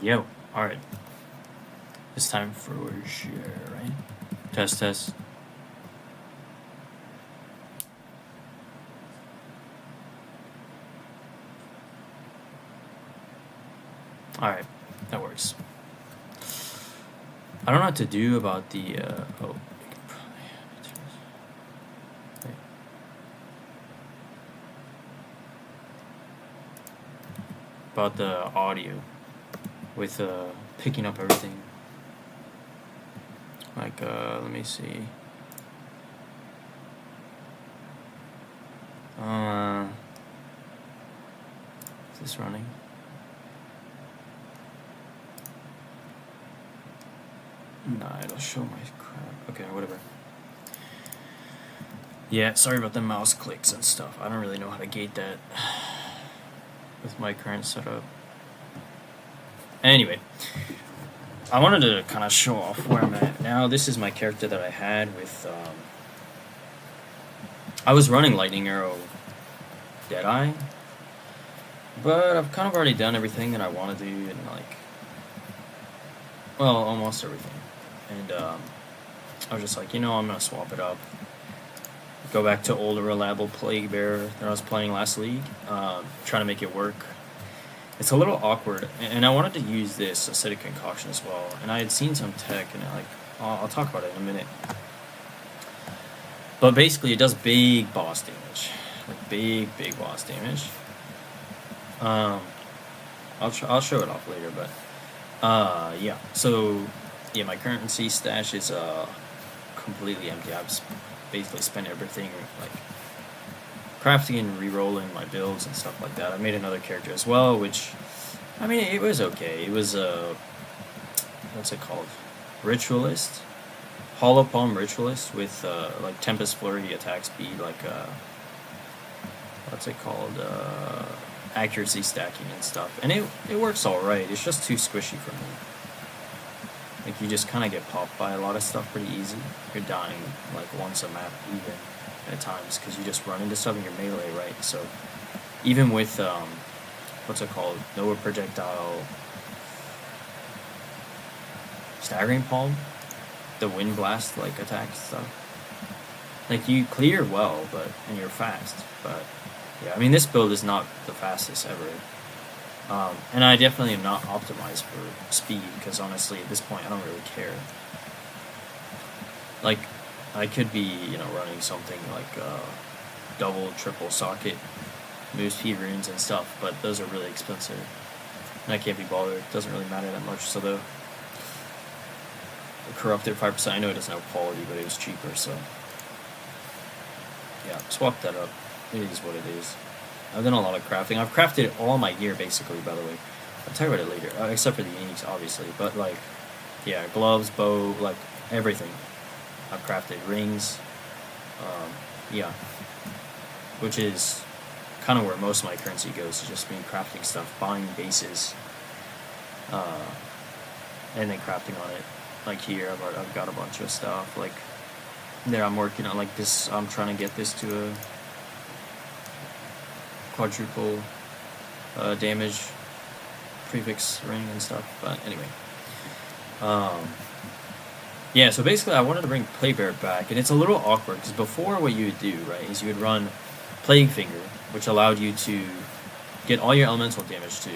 Yo, alright. It's time for share, right? Test, test. Alright, that works. I don't know what to do about the, about the audio with, picking up everything. Like, let me see. Is this running? Nah, it'll show my crap. Okay, whatever. Yeah, sorry about the mouse clicks and stuff. I don't really know how to gate that with my current setup. Anyway, I wanted to kind of show off where I'm at now. This is my character that I had with, I was running Lightning Arrow Deadeye, but I've kind of already done everything that I want to do, and like, well, almost everything. And I was just like, you know, I'm gonna swap it up, go back to older reliable Plague Bearer that I was playing last league, trying to make it work. It's a little awkward, and I wanted to use this acidic concoction as well. And I had seen some tech, and I'll talk about it in a minute. But basically, it does big boss damage, like big boss damage. I'll show it off later, but yeah. So yeah, my currency stash is completely empty. I've basically spent everything like crafting and re-rolling my builds and stuff like that. I made another character as well, which, I mean, it was okay. It was what's it called? Ritualist? Hollow Palm Ritualist with like Tempest Flurry attack speed, like what's it called? Accuracy stacking and stuff. And it works alright. It's just too squishy for me. Like, you just kind of get popped by a lot of stuff pretty easy. You're dying like once a map even at times because you just run into stuff in your melee, right? So even with what's it called? Nova projectile staggering palm, the wind blast like attack stuff. Like, you clear well, and you're fast. But yeah, I mean, this build is not the fastest ever. And I definitely am not optimized for speed, because honestly, at this point, I don't really care. Like, I could be, you know, running something like double, triple socket, move speed runes and stuff, but those are really expensive. And I can't be bothered. It doesn't really matter that much. So the corrupted 5%, I know it doesn't have quality, but it was cheaper, so yeah, swap that up. It is what it is. I've done a lot of crafting. I've crafted all my gear, basically, by the way. I'll talk about it later, except for the uniques, obviously. But, like, yeah, gloves, bow, like, everything. I've crafted rings. Yeah. Which is kind of where most of my currency goes, is just me crafting stuff, buying bases, and then crafting on it. Like here, I've got a bunch of stuff. Like, there I'm working on, like, this. I'm trying to get this to a quadruple damage prefix ring and stuff, but anyway, yeah, so basically I wanted to bring Plague Bear back, and it's a little awkward, because before what you would do, right, is you would run Plague Finger, which allowed you to get all your elemental damage to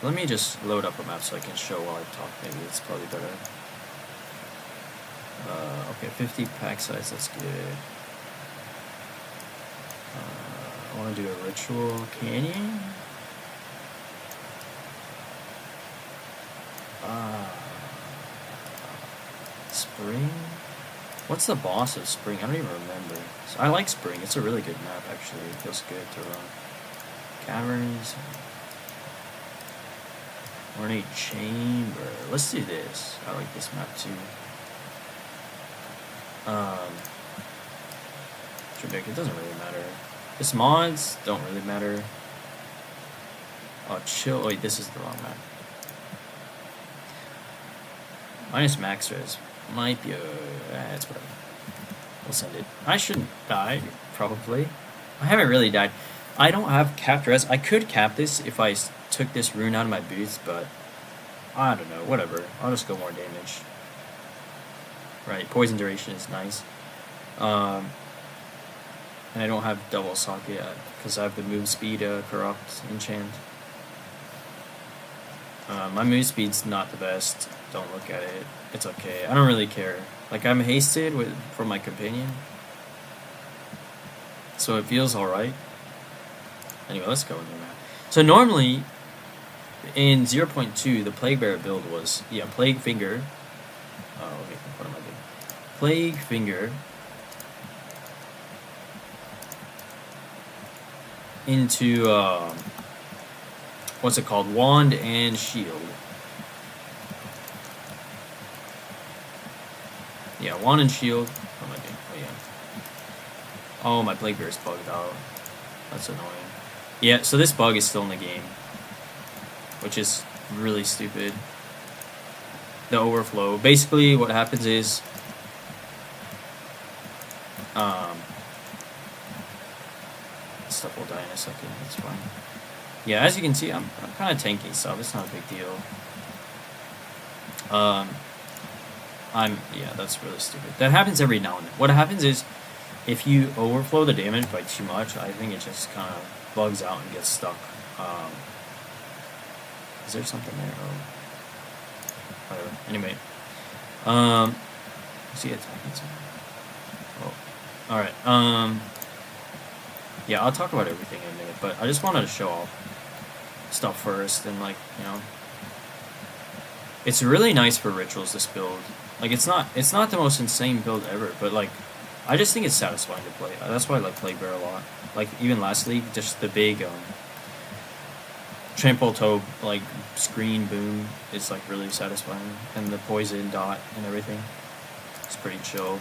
let me just load up a map so I can show while I talk. Maybe it's probably better. Okay, 50 pack size, that's good. I want to do a Ritual Canyon. Spring? What's the boss of Spring? I don't even remember. So I like Spring. It's a really good map, actually. It feels good to run. Caverns. Ornate Chamber. Let's do this. I like this map, too. It doesn't really matter. This mods don't really matter. Oh, chill. Wait, this is the wrong map. Minus max res might be it's whatever. We'll send it. I shouldn't die, probably. I haven't really died. I don't have capped res. I could cap this if I took this rune out of my boots, but I don't know. Whatever. I'll just go more damage. Right. Poison duration is nice. And I don't have double socket because I have the move speed corrupt enchant. My move speed's not the best. Don't look at it. It's okay. I don't really care. Like, I'm hasted for my companion, so it feels alright. Anyway, let's go in there now. So normally, in 0.2, the Plague Bearer build was, yeah, Plague Finger. Oh, okay, what am I doing? Plague Finger into, what's it called? Wand and Shield. Yeah, Wand and Shield. What am I doing? Oh, yeah. Oh, my Plague Bearer is bugged out. That's annoying. Yeah, so this bug is still in the game, which is really stupid. The overflow. Basically, what happens is, stuff will die in a second. It's fine. Yeah, as you can see, I'm kind of tanky stuff. It's not a big deal. Yeah, that's really stupid. That happens every now and then. What happens is, if you overflow the damage by too much, I think it just kind of bugs out and gets stuck. Is there something there? Oh, whatever. Anyway, is he attacking something? Oh, all right. Yeah, I'll talk about everything in a minute, but I just wanted to show off stuff first, and like, you know, it's really nice for rituals. This build, like, it's not the most insane build ever, but like, I just think it's satisfying to play. That's why I like Plague Bearer a lot. Like, even last league, just the big trample toe, like, screen boom is like really satisfying, and the poison dot and everything. It's pretty chill.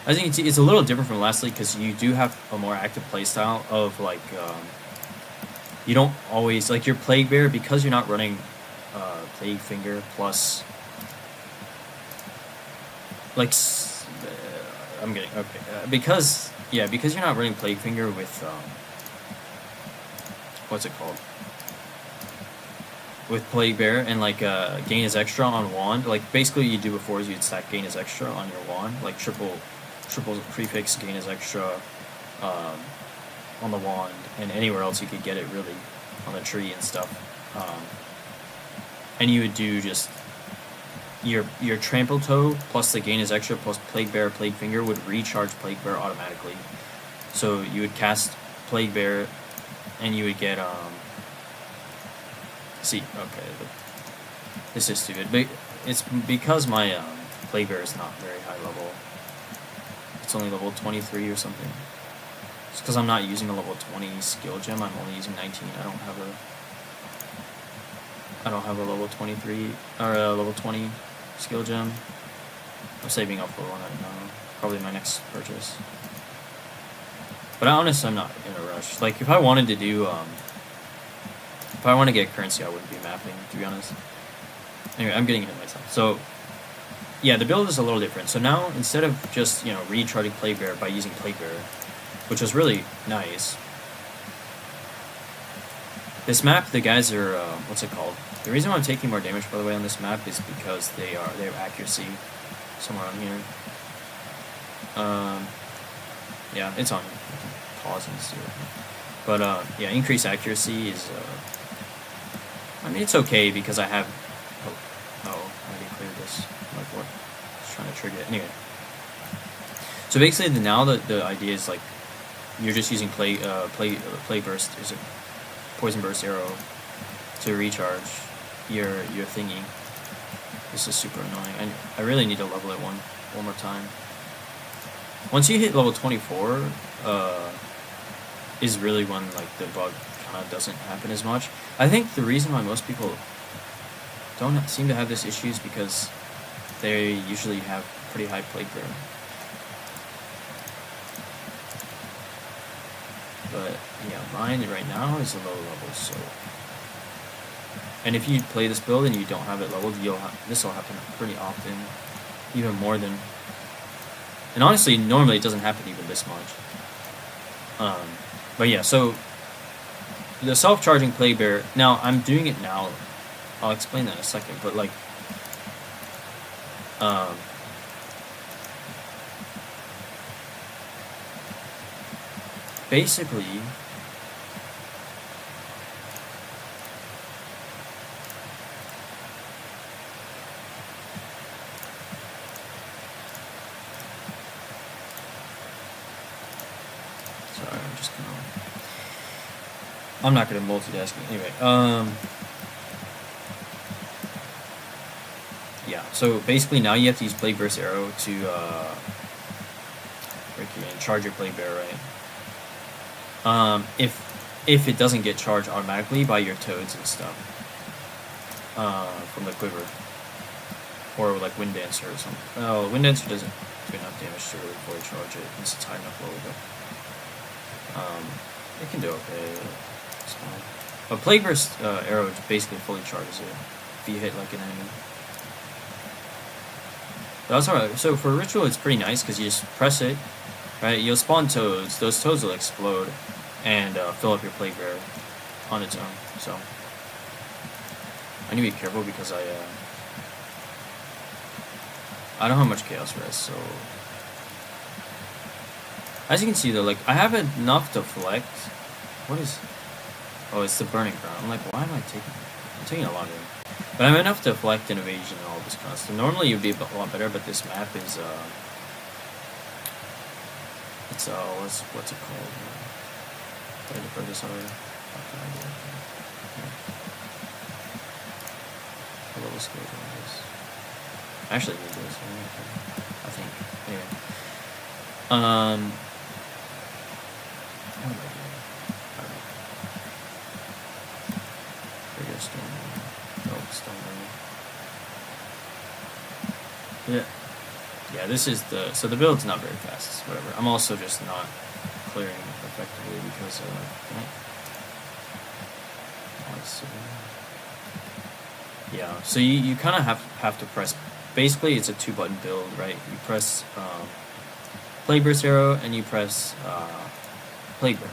I think it's a little different from last league because you do have a more active playstyle of like you don't always like your Plague Bearer, because you're not running Plague Finger plus like I'm getting okay because you're not running Plague Finger with what's it called, with Plague Bearer and like gain is extra on wand. Like, basically you do before is you'd stack gain is extra on your wand, like triple prefix gain is extra on the wand, and anywhere else you could get it really on the tree and stuff. And you would do just your trample toe plus the gain is extra plus Plague Bearer Plague Finger would recharge Plague Bearer automatically. So you would cast Plague Bearer and you would get see, okay, this is stupid, but it's because my Plague Bearer is not very high level. It's only level 23 or something. It's because I'm not using a level 20 skill gem. I'm only using 19. I don't have a level 23 or a level 20 skill gem. I'm saving up for one. I don't know. Probably my next purchase. But honestly, I'm not in a rush. Like, if I wanted to do, if I want to get currency, I wouldn't be mapping, to be honest. Anyway, I'm getting ahead of myself. So, yeah, the build is a little different. So now, instead of just, you know, recharging Plague Bearer by using Plague Bearer, which was really nice, this map, the guys are, what's it called? The reason why I'm taking more damage, by the way, on this map is because they have accuracy somewhere on here. Yeah, it's on. Pause and see. But, yeah, increased accuracy is, I mean, it's okay because I have, I already cleared this. Like, what? Just trying to trigger it. Anyway. So basically, now the idea is, like, you're just using Plague Burst, is a Poison Burst arrow to recharge your thingy. This is super annoying. I really need to level it one more time. Once you hit level 24, is really when, like, the bug kind of doesn't happen as much. I think the reason why most people don't seem to have this issue is because they usually have pretty high Plague Bearer. But yeah, mine right now is a low level, so. And if you play this build and you don't have it leveled, this will happen pretty often, even more than And honestly, normally it doesn't happen even this much. But yeah, so the self-charging plague bearer. Now I'm doing it now. I'll explain that in a second. But like, basically, sorry, I'm not gonna multitask anyway. Yeah. So basically, now you have to use Plague Burst Arrow to charge your Plague Bearer, right? If it doesn't get charged automatically by your toads and stuff, from the quiver, or like Wind Dancer or something. Oh, Wind Dancer doesn't do enough damage to really fully charge it. It's high enough level, but it can do okay. It's fine. But Plague Burst Arrow basically fully charges it if you hit like an enemy. That's alright. So for Ritual, it's pretty nice because you just press it, right? You'll spawn toads. Those toads will explode and fill up your Plague Bearer on its own. So I need to be careful because I don't have much Chaos Rest. So as you can see though, like I have enough to deflect. What is? Oh, it's the Burning Crown. I'm like, why am I taking? I'm taking a lot of it. But I have enough to deflect and evasion and all this kind of stuff. Normally it would be a lot better, but this map is it's what's it called? Did I defer this already? A little scared on this. Actually, I need this. I think. Anyway. What am I doing? Yeah, this is so the build's not very fast, whatever. I'm also just not clearing effectively because, yeah, so you kind of have to press, basically it's a 2-button build, right? You press, Plague Burst Arrow and you press, Plague Bear.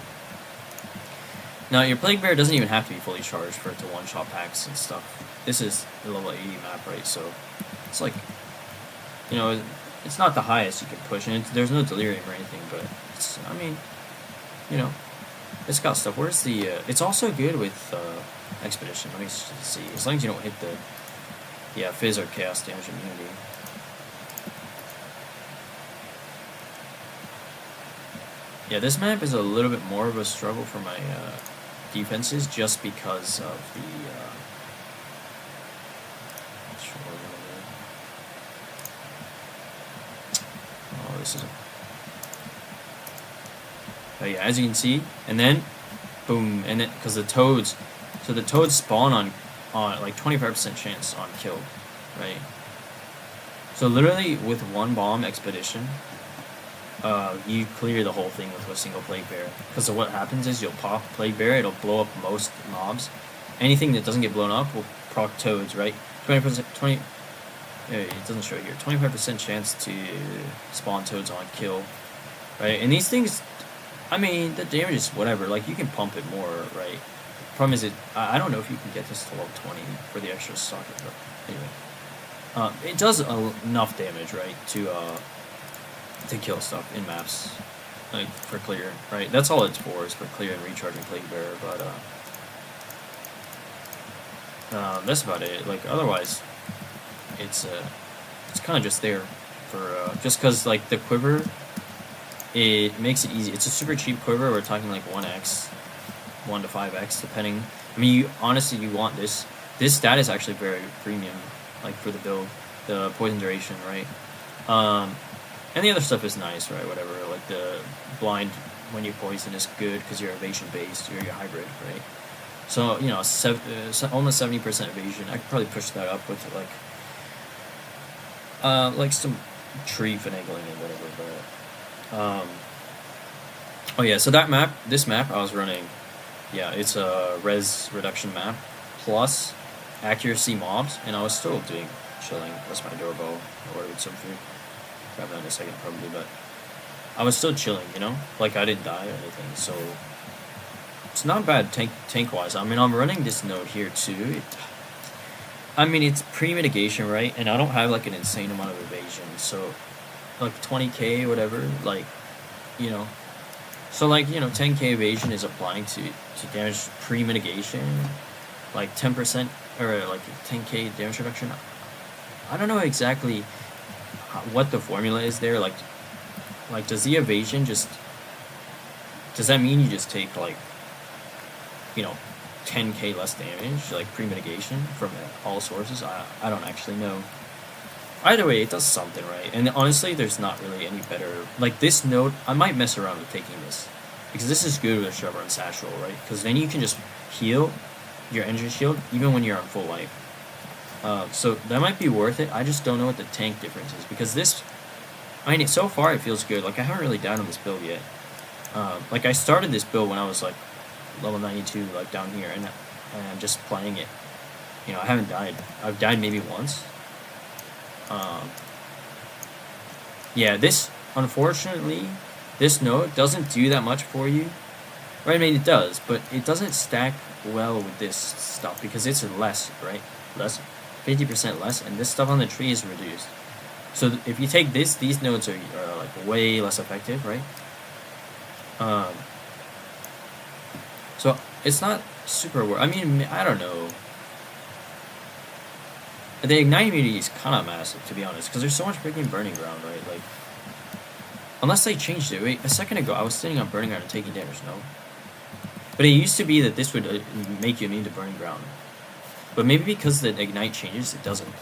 Now, your Plague Bear doesn't even have to be fully charged for it to one-shot packs and stuff. This is a level 80 map, right? So it's like, you know, it's not the highest you can push, and there's no delirium or anything, but it's, I mean, you know, it's got stuff. Where's the, it's also good with, Expedition. Let me see. As long as you don't hit the, Fizz or Chaos damage immunity. Yeah, this map is a little bit more of a struggle for my, defenses, just because of the, this is but yeah, as you can see, and then boom, and then because the toads spawn on like 25% chance on kill, right? So literally with one bomb expedition, you clear the whole thing with a single Plague Bear. Because what happens is you'll pop Plague Bear, it'll blow up most mobs. Anything that doesn't get blown up will proc toads, right? 20%. It doesn't show here. 25% chance to spawn toads on kill, right? And these things, I mean, the damage is whatever. Like, you can pump it more, right? Problem is, I don't know if you can get this to level 20 for the extra socket, but anyway. It does enough damage, right, to kill stuff in maps, like, for clear, right? That's all it's for, is for clear and recharging Plague Bearer, but, that's about it. Like, otherwise, it's kind of just there for just because like the quiver, it makes it easy. It's a super cheap quiver. We're talking like 1x, 1 to 5x depending. I mean, you want this stat is actually very premium, like for the build, the poison duration, right? And the other stuff is nice, right? Whatever, like the blind when you poison is good because you're evasion based, you're hybrid, right? So you know, almost 70% evasion. I could probably push that up with like some tree finagling and whatever, but oh yeah, so this map I was running, yeah, it's a res reduction map plus accuracy mobs, and I was still doing chilling. That's my doorbell. I ordered some food. grab that in a second probably, but I was still chilling, you know? Like, I didn't die or anything, so it's not bad tank-wise. I mean, I'm running this node here, too. I mean, it's pre-mitigation, right? And I don't have, like, an insane amount of evasion, so, like, 20k, whatever, like, you know. So, like, you know, 10k evasion is applying to damage pre-mitigation, like, 10%, or, like, 10k damage reduction. I don't know exactly what the formula is there, like, does the evasion just, does that mean you just take, like, you know, 10k less damage, like, pre-mitigation from all sources? I don't actually know. Either way, it does something, right? And honestly, there's not really any better, like, this node, I might mess around with taking this, because this is good with Trevor and Satchel, right? Because then you can just heal your engine shield, even when you're on full life. So that might be worth it. I just don't know what the tank difference is, because this, I mean, so far it feels good. Like, I haven't really died on this build yet. Like, I started this build when I was, like, level 92, like, down here, and I'm just playing it. You know, I haven't died. I've died maybe once. Yeah, this, unfortunately, this node doesn't do that much for you. Right, I mean, it does, but it doesn't stack well with this stuff, because it's less, right? Less, 50% less, and this stuff on the tree is reduced. So if you take this, these nodes are like way less effective, right? So it's not super I mean, I don't know. The ignite immunity is kind of massive, to be honest, because there's so much freaking burning ground, right? Like, unless they changed it. Wait, a second ago I was sitting on burning ground and taking damage, no? But it used to be that this would make you immune to burning ground. But maybe because the ignite changes, it doesn't.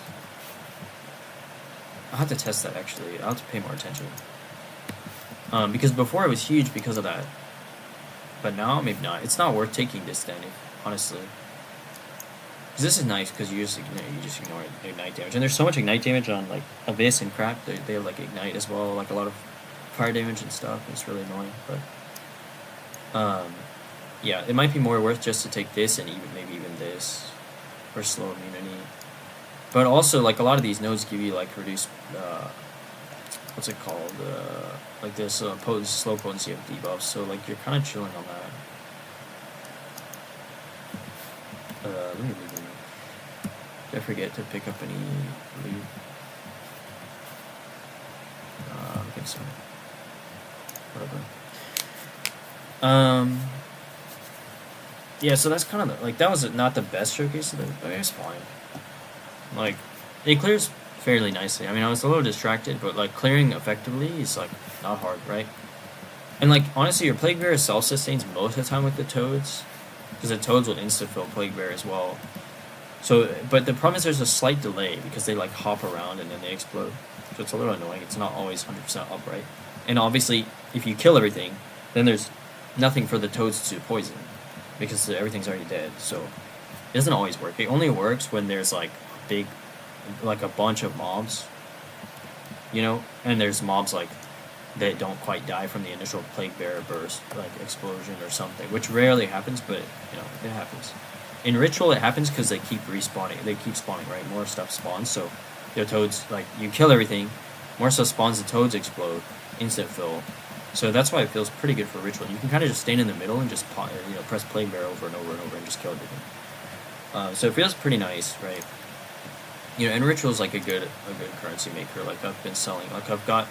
I'll have to test that, actually. I'll have to pay more attention. Because before it was huge because of that. But now, maybe not. It's not worth taking this then, honestly. Because this is nice, because you just ignore ignite damage. And there's so much ignite damage on, like, Abyss and crap. They have, like, ignite as well. Like, a lot of fire damage and stuff. It's really annoying. But, yeah, it might be more worth just to take this and maybe even this. For slow immunity. But also, like, a lot of these nodes give you, like, reduced, what's it called, like this slow potency of debuffs, so, like, you're kind of chilling on that. Let me leave. Did I forget to pick up any loot? I don't think so. Whatever. Yeah, so that's kind of, like, that was not the best showcase of the, but it's fine. Like, it clears fairly nicely. I mean, I was a little distracted, but, like, clearing effectively is, like, not hard, right? And, like, honestly, your Plague Bearer self-sustains most of the time with the Toads, because the Toads will insta-fill Plague Bearer as well. So, but the problem is there's a slight delay, because they, like, hop around and then they explode. So it's a little annoying. It's not always 100% upright. And obviously, if you kill everything, then there's nothing for the Toads to poison, because everything's already dead. So it doesn't always work. It only works when there's, like, a bunch of mobs, you know, and there's mobs, like, that don't quite die from the initial Plague Bearer burst, like, explosion or something, which rarely happens, but, you know, it happens. In Ritual, it happens because they keep respawning. They keep spawning, right? More stuff spawns, so your Toads, like, you kill everything, more stuff spawns, the Toads explode, instant fill. So that's why it feels pretty good for Ritual. You can kind of just stand in the middle and just, you know, press Plague Bearer over and over and over and just kill everything. So it feels pretty nice, right? You know, and Ritual is, like, a good currency maker. Like, I've been selling, like, I've got,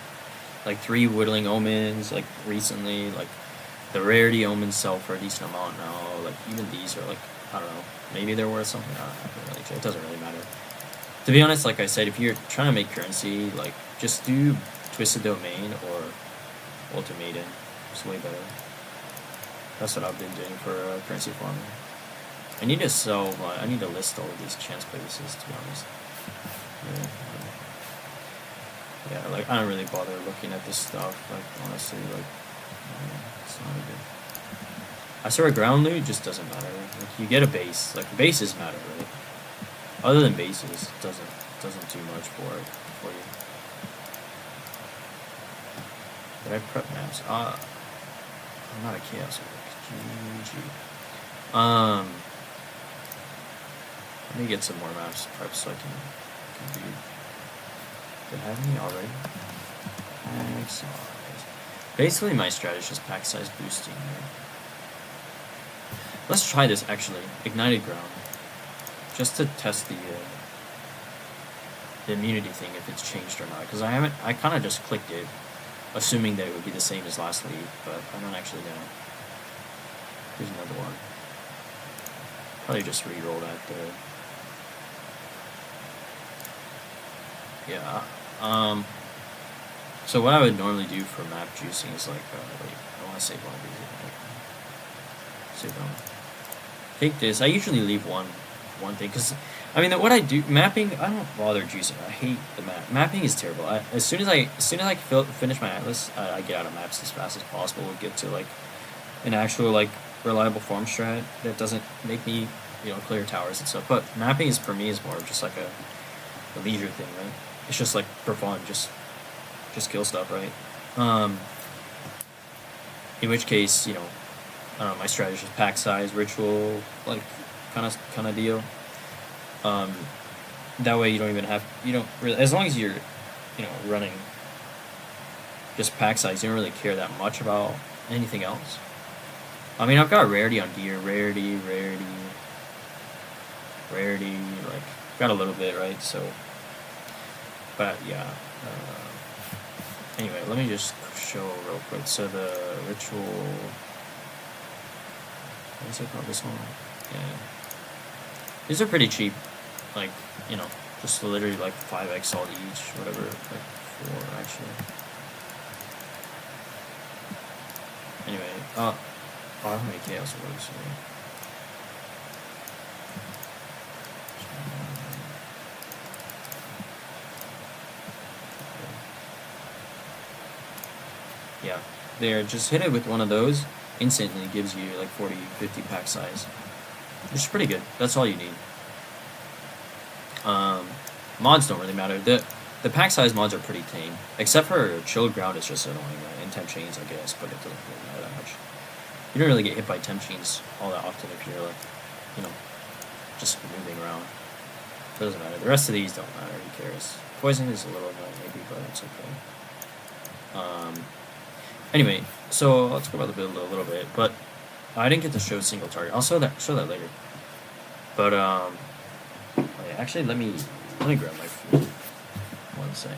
like, 3 Whittling Omens, like, recently. Like, the Rarity Omens sell for a decent amount now. Like, even these are, like, I don't know, maybe they're worth something. I don't really care. It doesn't really matter. To be honest, like I said, if you're trying to make currency, like, just do Twisted Domain or Ultimatum. It's way better. That's what I've been doing for currency farming. I need to sell, I need to list all of these chance places, to be honest. Yeah, like, I don't really bother looking at this stuff, like, honestly, like, it's not a good. I swear ground loot just doesn't matter. Like, you get a base. Like, bases matter, right? Other than bases, it doesn't do much for you. Did I prep maps? I'm not a chaos. GG. Let me get some more maps prep so I can do. Did I have any already? Pack size. Basically, my strategy is just pack size boosting here. Let's try this actually. Ignited ground. Just to test the immunity thing, if it's changed or not. Because I kind of just clicked it, assuming that it would be the same as last league, but I don't actually know. Here's another one. Probably just re-roll that there. Yeah. So what I would normally do for map juicing is like, wait, I want to save one of these. Save one. Take this. I usually leave one thing, because, I mean, what I do, mapping, I don't bother juicing. I hate the map. Mapping is terrible. As soon as I finish my atlas, I get out of maps as fast as possible. We'll get to, like, an actual, like, reliable form strat that doesn't make me, clear towers and stuff. But mapping is, for me, is more of just like a leisure thing, right? It's just like for fun, just kill stuff, right? In which case, I don't know, my strategy is pack size, ritual, like kind of deal. That way you don't even have, as long as you're, running just pack size, you don't really care that much about anything else. I mean, I've got rarity on gear, rarity, like, got a little bit, right? So, but yeah. Anyway, let me just show real quick. So the ritual, what is it called? This one? Yeah. These are pretty cheap. Like, just literally like 5x salt each, whatever. Like 4 actually. Anyway, I don't have any chaos words. So. Yeah, there, just hit it with one of those, instantly gives you like 40, 50 pack size, which is pretty good. That's all you need. Mods don't really matter. The pack size mods are pretty tame, except for chilled ground is just annoying, right? And temp chains, I guess, but it doesn't really matter that much. You don't really get hit by temp chains all that often if you're like, just moving around. It doesn't matter. The rest of these don't matter. Who cares? Poison is a little annoying maybe, but it's okay. Anyway, so let's go about the build a little bit, but I didn't get to show single target. I'll show that later. But actually, let me grab my food. 1 second.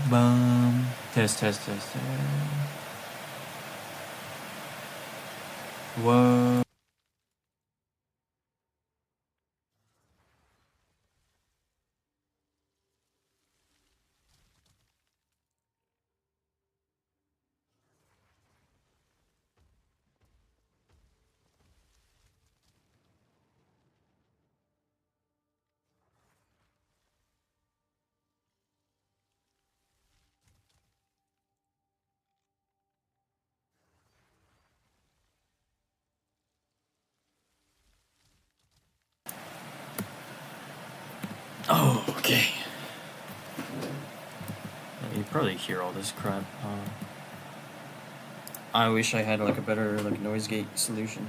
Bum. Test. What? Oh, okay. You probably hear all this crap. I wish I had like a better like noise gate solution.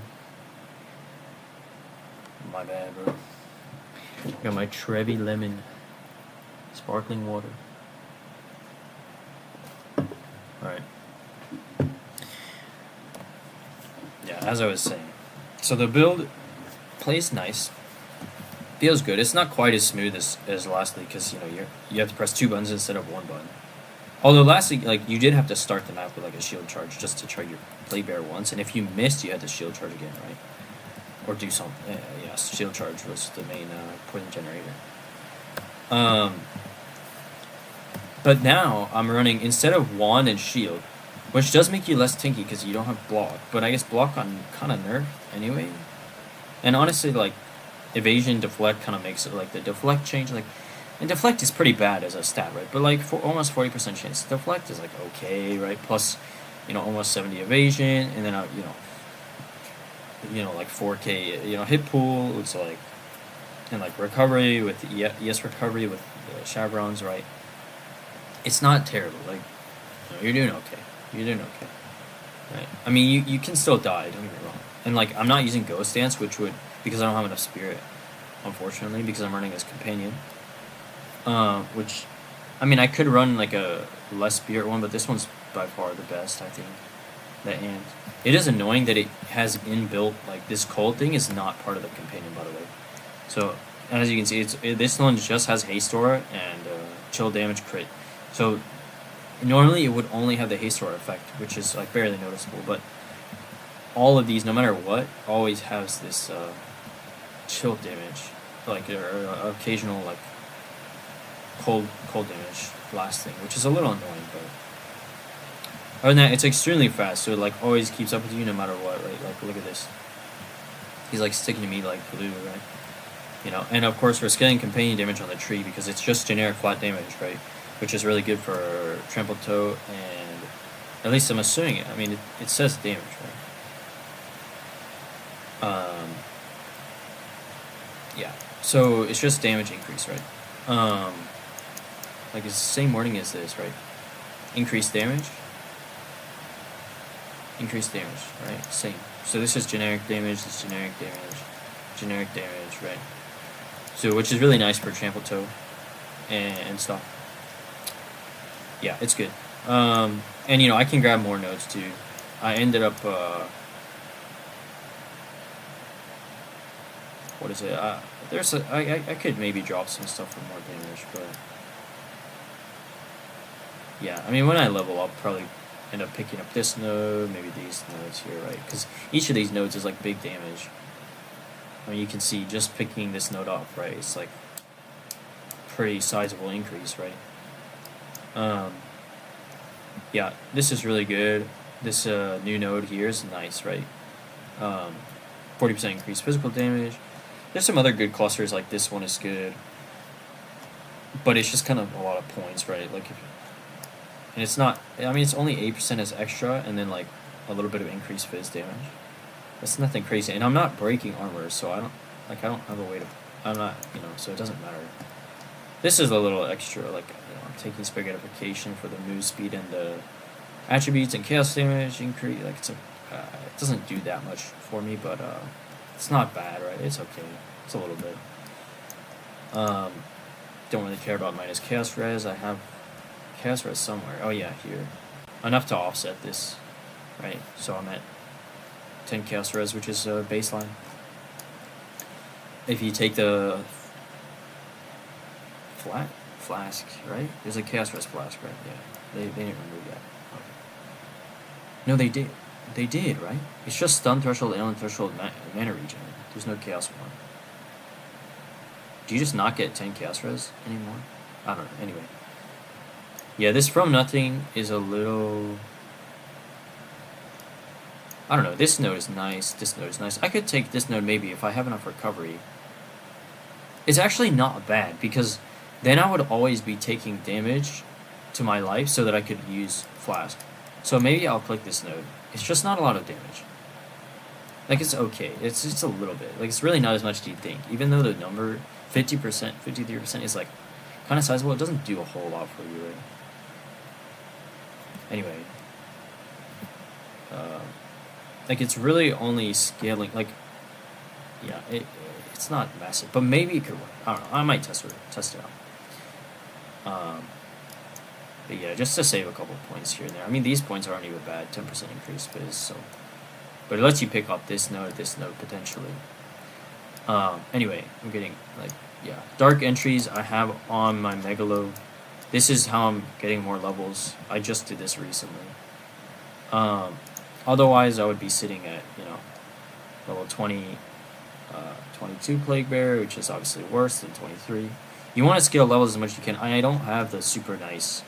My bad, bro. Got my Trevi lemon sparkling water. Alright. Yeah, as I was saying. So the build plays nice. Feels good. It's not quite as smooth as last league because you have to press 2 buttons instead of 1 button. Although last league, like, you did have to start the map with like a shield charge just to try your play bear once, and if you missed, you had to shield charge again, right? Or do something. Yeah, shield charge was the main poison generator. But now I'm running instead of wand and shield, which does make you less tinky because you don't have block. But I guess block on kind of nerfed anyway. And honestly, like, evasion, deflect kind of makes it like the deflect change, like, and deflect is pretty bad as a stat, right? But like for almost 40% chance, deflect is like okay, right? Plus, almost 70 evasion, and then like 4K, hit pool. It's like, and like recovery with recovery with chevrons, right? It's not terrible. Like, you're doing okay. You're doing okay. Right. I mean, you can still die. Don't get me wrong. And like, I'm not using Ghost Dance, because I don't have enough spirit, unfortunately, because I'm running as companion. Which, I mean, I could run like a less spirit one, but this one's by far the best, I think. And it is annoying that it has inbuilt, like, this cold thing is not part of the companion, by the way. So as you can see, this one just has haste aura and chill damage crit. So normally it would only have the haste aura effect, which is like barely noticeable, but all of these, no matter what, always has this chill damage, like, or occasional like cold damage blasting, which is a little annoying, but other than that, it's extremely fast, so it like always keeps up with you no matter what, right? Like, look at this. He's like sticking to me like glue, right? And of course we're scaling companion damage on the tree because it's just generic flat damage, right? Which is really good for trample toe, and at least I'm assuming it. I mean, it says damage, right? Yeah. So it's just damage increase, right? Like, it's the same wording as this, right? Increased damage, right? Same. So this is generic damage, this is generic damage, right? So, which is really nice for trample toe and stuff. Yeah, it's good. And I can grab more nodes too. I ended up what is it? I could maybe drop some stuff for more damage, but yeah, I mean, when I level up, probably end up picking up this node, maybe these nodes here, right? Because each of these nodes is like big damage. I mean, you can see just picking this node up, right? It's like pretty sizable increase, right? Yeah, this is really good. This new node here is nice, right? 40% increased physical damage. There's some other good clusters, like this one is good, but it's just kind of a lot of points, right? Like, and it's not. I mean, it's only 8% as extra, and then like a little bit of increased phys damage. That's nothing crazy, and I'm not breaking armor, so I don't have a way to. I'm not, so it doesn't matter. This is a little extra, like, I'm taking spaghettification for the move speed and the attributes and chaos damage increase. Like, it doesn't do that much for me, but it's not bad, right? It's okay. It's a little bit. Don't really care about minus chaos res. I have chaos res somewhere. Oh yeah, here. Enough to offset this, right? So I'm at 10 chaos res, which is baseline. If you take the flask, right? There's a chaos res flask, right? Yeah, they didn't remove that. Okay. No, they did. They did, right? It's just stun threshold, alien threshold, mana regen. There's no chaos one. Do you just not get 10 chaos res anymore? I don't know. Anyway. Yeah, this from nothing is a little. I don't know. This node is nice. This node is nice. I could take this node maybe if I have enough recovery. It's actually not bad because then I would always be taking damage to my life so that I could use flask. So maybe I'll click this node. It's just not a lot of damage. Like, it's okay. It's just a little bit. Like, it's really not as much as you think. Even though the number 50%, 53% is like kind of sizable, it doesn't do a whole lot for you, right? Anyway. Like, it's really only scaling, like, yeah, it's not massive, but maybe it could work. I don't know. I might test it out. But yeah, just to save a couple points here and there. I mean, these points aren't even bad. 10% increase phys, so. But it lets you pick up this node potentially. Anyway, I'm getting, like, yeah. Dark entries I have on my Megalo. This is how I'm getting more levels. I just did this recently. Otherwise, I would be sitting at, level 20, 22 Plague Bearer, which is obviously worse than 23. You want to scale levels as much as you can. I don't have the super nice,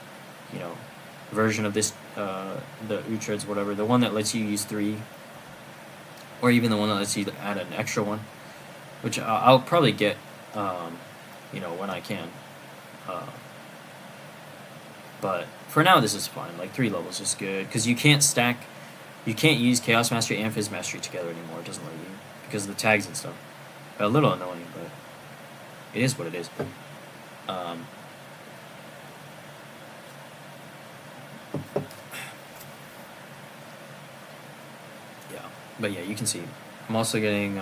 version of this, the Uhtred's, whatever, the one that lets you use 3, or even the one that lets you add an extra one. which I'll probably get, you know, when I can. Uh, but for now, this is fine. Like 3 levels is good because you can't stack, you can't use Chaos Mastery and Phys Mastery together anymore. It doesn't let you because of the tags and stuff. A little annoying, but it is what it is. Yeah, but yeah, you can see. I'm also getting,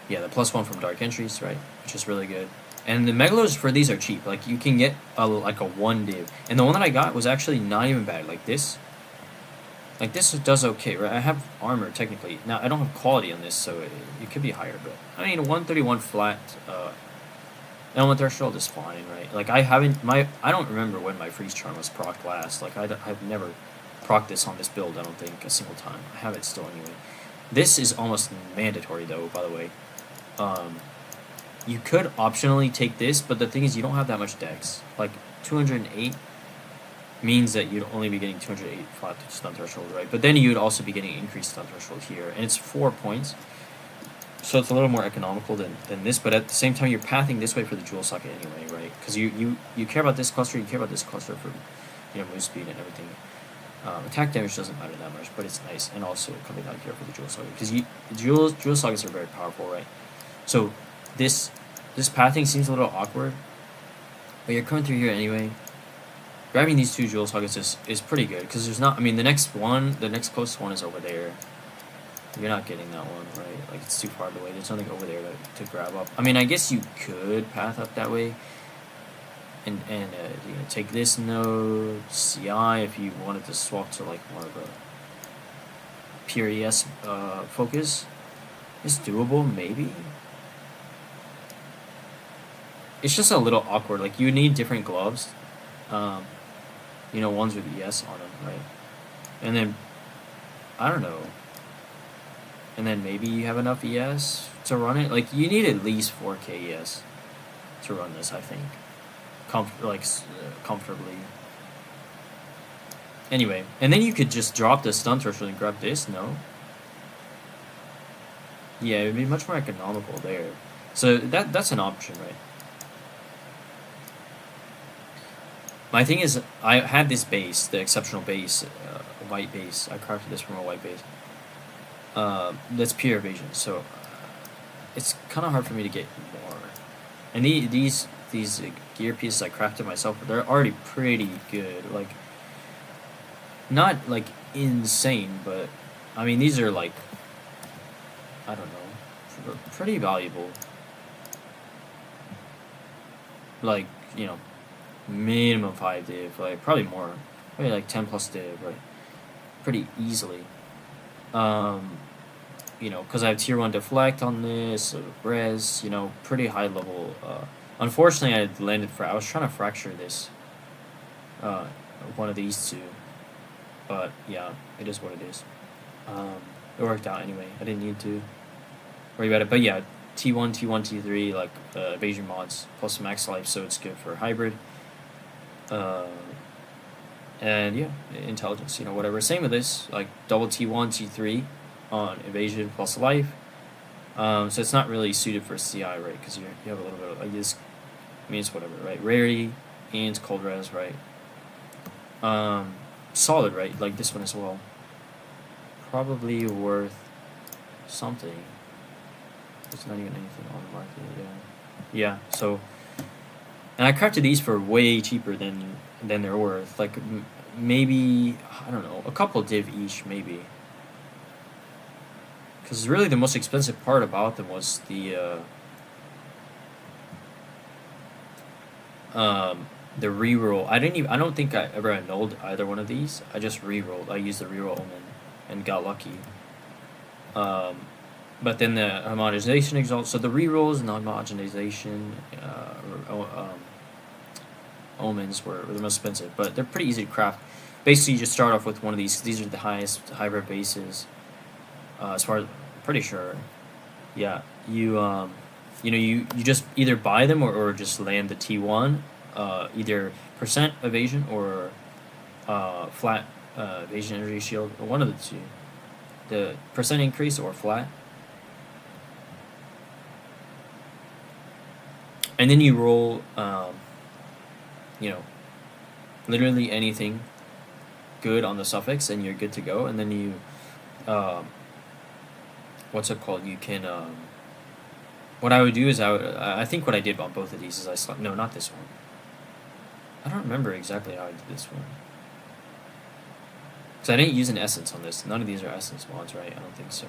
yeah, the +1 from Dark Entries, right, which is really good. And the Megalos for these are cheap. Like you can get like a 1 div, and the one that I got was actually not even bad. Like this does okay, right? I have armor technically. Now I don't have quality on this, so it could be higher. But I mean, 131 flat. Element threshold is fine, right? Like I don't remember when my freeze charm was proc last. Like I've never proc this on this build. I don't think a single time. I have it still anyway. This is almost mandatory though. By the way, you could optionally take this, but the thing is you don't have that much dex. Like 208 means that you'd only be getting 208 flat stun threshold, right? But then you'd also be getting increased stun threshold here, and it's 4 points. So it's a little more economical than this, but at the same time, you're pathing this way for the jewel socket anyway, right? Because you care about this cluster, you care about this cluster for, you know, move speed and everything. Attack damage doesn't matter that much, but it's nice, and also coming down here for the jewel socket because jewel sockets are very powerful, right? So this pathing seems a little awkward, but you're coming through here anyway. Grabbing these 2 jewel sockets is pretty good because there's not. I mean, the next closest one is over there. You're not getting that one, right? Like, it's too far away. There's nothing over there to grab up. I mean, I guess you could path up that way and you know, take this node, CI, if you wanted to swap to, like, more of a pure ES focus. It's doable, maybe? It's just a little awkward. Like, you need different gloves. You know, ones with ES on them, right? And then, I don't know. And then maybe you have enough ES to run it. Like, you need at least 4k ES to run this, I think. Comfortably. Anyway, and then you could just drop the stun threshold and grab this, no? Yeah, it would be much more economical there. So that's an option, right? My thing is, I had this base, the exceptional base, white base. I crafted this from a white base. That's pure evasion, so it's kind of hard for me to get more. And these gear pieces I crafted myself, they're already pretty good. Like, not like insane, but I mean these are like, I don't know, pretty valuable. Like, you know, minimum 5 div, like probably more, probably like 10 plus div, right? Pretty easily. You know, because I have tier 1 deflect on this, res, you know, pretty high level. Unfortunately, I landed I was trying to fracture this, one of these 2, but yeah, it is what it is. It worked out anyway. I didn't need to worry about it, but yeah, T1, T3, like evasion mods plus max life, so it's good for hybrid. And yeah, intelligence, you know, whatever. Same with this, like double T1, T3 on evasion plus life. So it's not really suited for CI, right? Because you have a little bit of, like, this. I mean, it's whatever, right? Rarity and cold res, right? Solid, right? Like this one as well. Probably worth something. There's not even anything on the market. Yeah. So, and I crafted these for way cheaper than they're worth. Like maybe, I don't know, a couple div each, maybe. Because really the most expensive part about them was the reroll. I don't think I ever annulled either one of these. I just rerolled. I used the reroll omen and got lucky. But then the homogenization exalt. So the rerolls and the homogenization omens were the most expensive, but they're pretty easy to craft. Basically, you just start off with one of these. These are the highest hybrid bases. As far as pretty sure, yeah. You just either buy them or just land the T1, either percent evasion or flat evasion energy shield, or one of the 2. The percent increase or flat. and then you roll, you know, literally anything good on the suffix, and you're good to go. And then you, um, what's it called? You can, what I would do is I think what I did on both of these is no, not this one. I don't remember exactly how I did this one. Because I didn't use an essence on this. None of these are essence mods, right? I don't think so.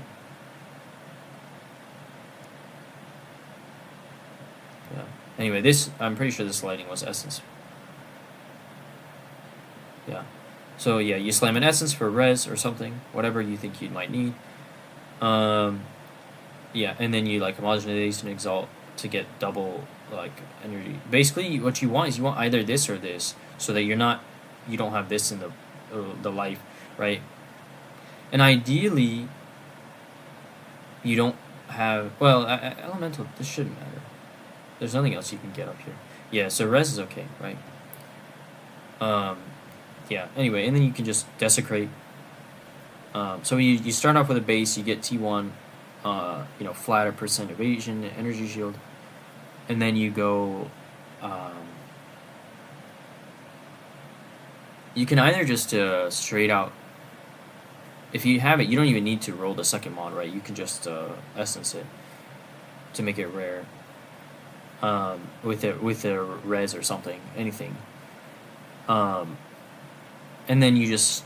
Yeah. Anyway, this, I'm pretty sure this lighting was essence. Yeah. So yeah, you slam an essence for res or something, whatever you think you might need. Yeah, and then you like homogenize and exalt to get double like energy. Basically, what you want is you want either this or this, so that you don't have this in the life, right? And ideally, you don't have elemental. This shouldn't matter. There's nothing else you can get up here. Yeah, so res is okay, right? Yeah. Anyway, and then you can just desecrate. So you start off with a base. You get T1. Flatter percent evasion, energy shield, and then you go. You can either just straight out. If you have it, you don't even need to roll the second mod, right? You can just essence it to make it rare. With a res or something, anything. And then you just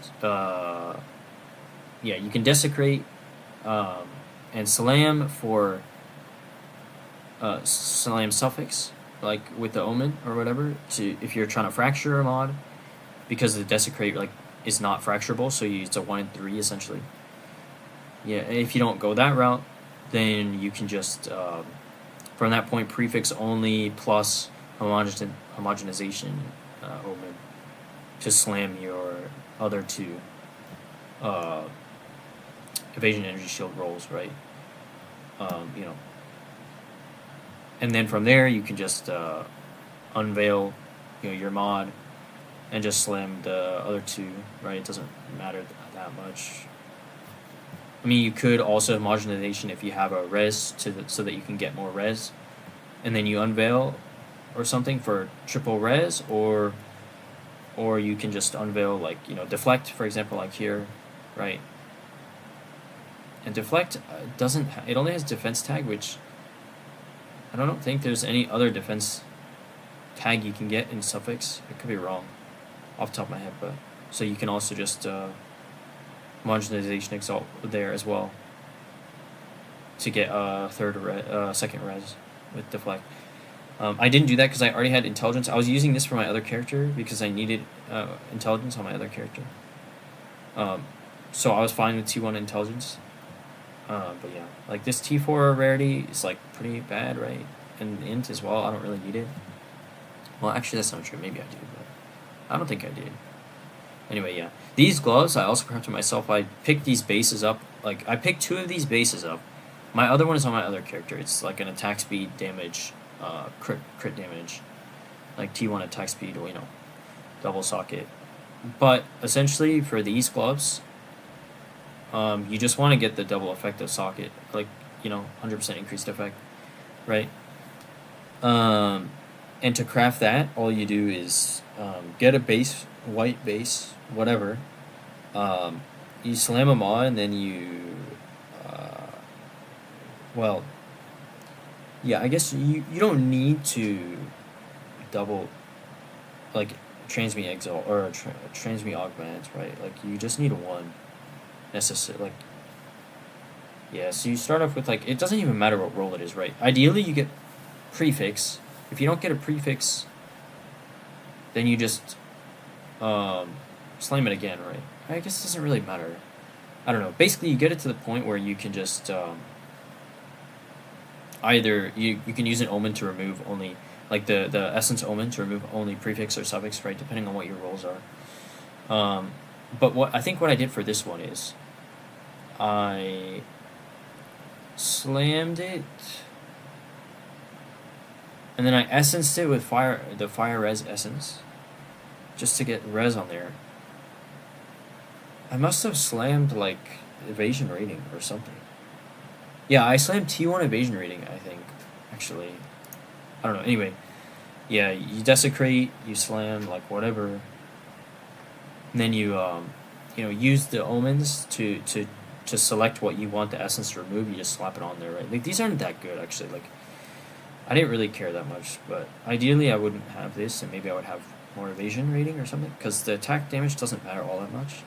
you can desecrate. And slam for slam suffix, like with the omen or whatever, to if you're trying to fracture a mod, because the desecrate like is not fracturable, so it's a 1 in 3 essentially. Yeah, and if you don't go that route, then you can just from that point prefix only plus homogenization omen to slam your other two evasion energy shield rolls, right? And then from there you can just unveil, your mod, and just slam the other two, right? It doesn't matter that much. I mean, you could also homogenization if you have a res so that you can get more res, and then you unveil or something for triple res, or you can just unveil like deflect, for example, like here, right? And deflect it only has defense tag, which I don't think there's any other defense tag you can get in suffix. I could be wrong off the top of my head, but so you can also just homogenization exalt there as well to get second res with deflect. I didn't do that because I already had intelligence. I was using this for my other character because I needed intelligence on my other character. So I was fine with T1 intelligence. But yeah, like this T4 rarity is like pretty bad, right? And int as well, I don't really need it. Well, actually that's not true, maybe I do, but I don't think I did. Anyway, yeah. These gloves I also crafted myself. I picked these bases up, like I picked 2 of these bases up. My other one is on my other character. It's like an attack speed damage, crit damage, like T1 attack speed, double socket. But essentially for these gloves, you just want to get the double effective socket, like 100% increased effect, right? And to craft that, all you do is get a base, white base, whatever. You slam them on, and then you, I guess you don't need to double, like transmute exalt or transmute augment, right? Like you just need 1. Necessary, like, yeah, so you start off with it doesn't even matter what roll it is, right? Ideally you get prefix. If you don't get a prefix, then you just slam it again, right? I guess it doesn't really matter. I don't know. Basically you get it to the point where you can just either you can use an omen to remove only, like the essence omen to remove only prefix or suffix, right, depending on what your rolls are. But what I did for this one is I slammed it, and then I essenced it with the fire res essence, just to get res on there. I must have slammed like evasion rating or something. Yeah, I slammed T1 evasion rating, I think, actually. I don't know. Anyway, yeah, you desecrate, you slam, like whatever. And then you know, use the omens to select what you want the essence to remove. You just slap it on there, right? Like these aren't that good actually. Like I didn't really care that much, but ideally I wouldn't have this, and maybe I would have more evasion rating or something, because the attack damage doesn't matter all that much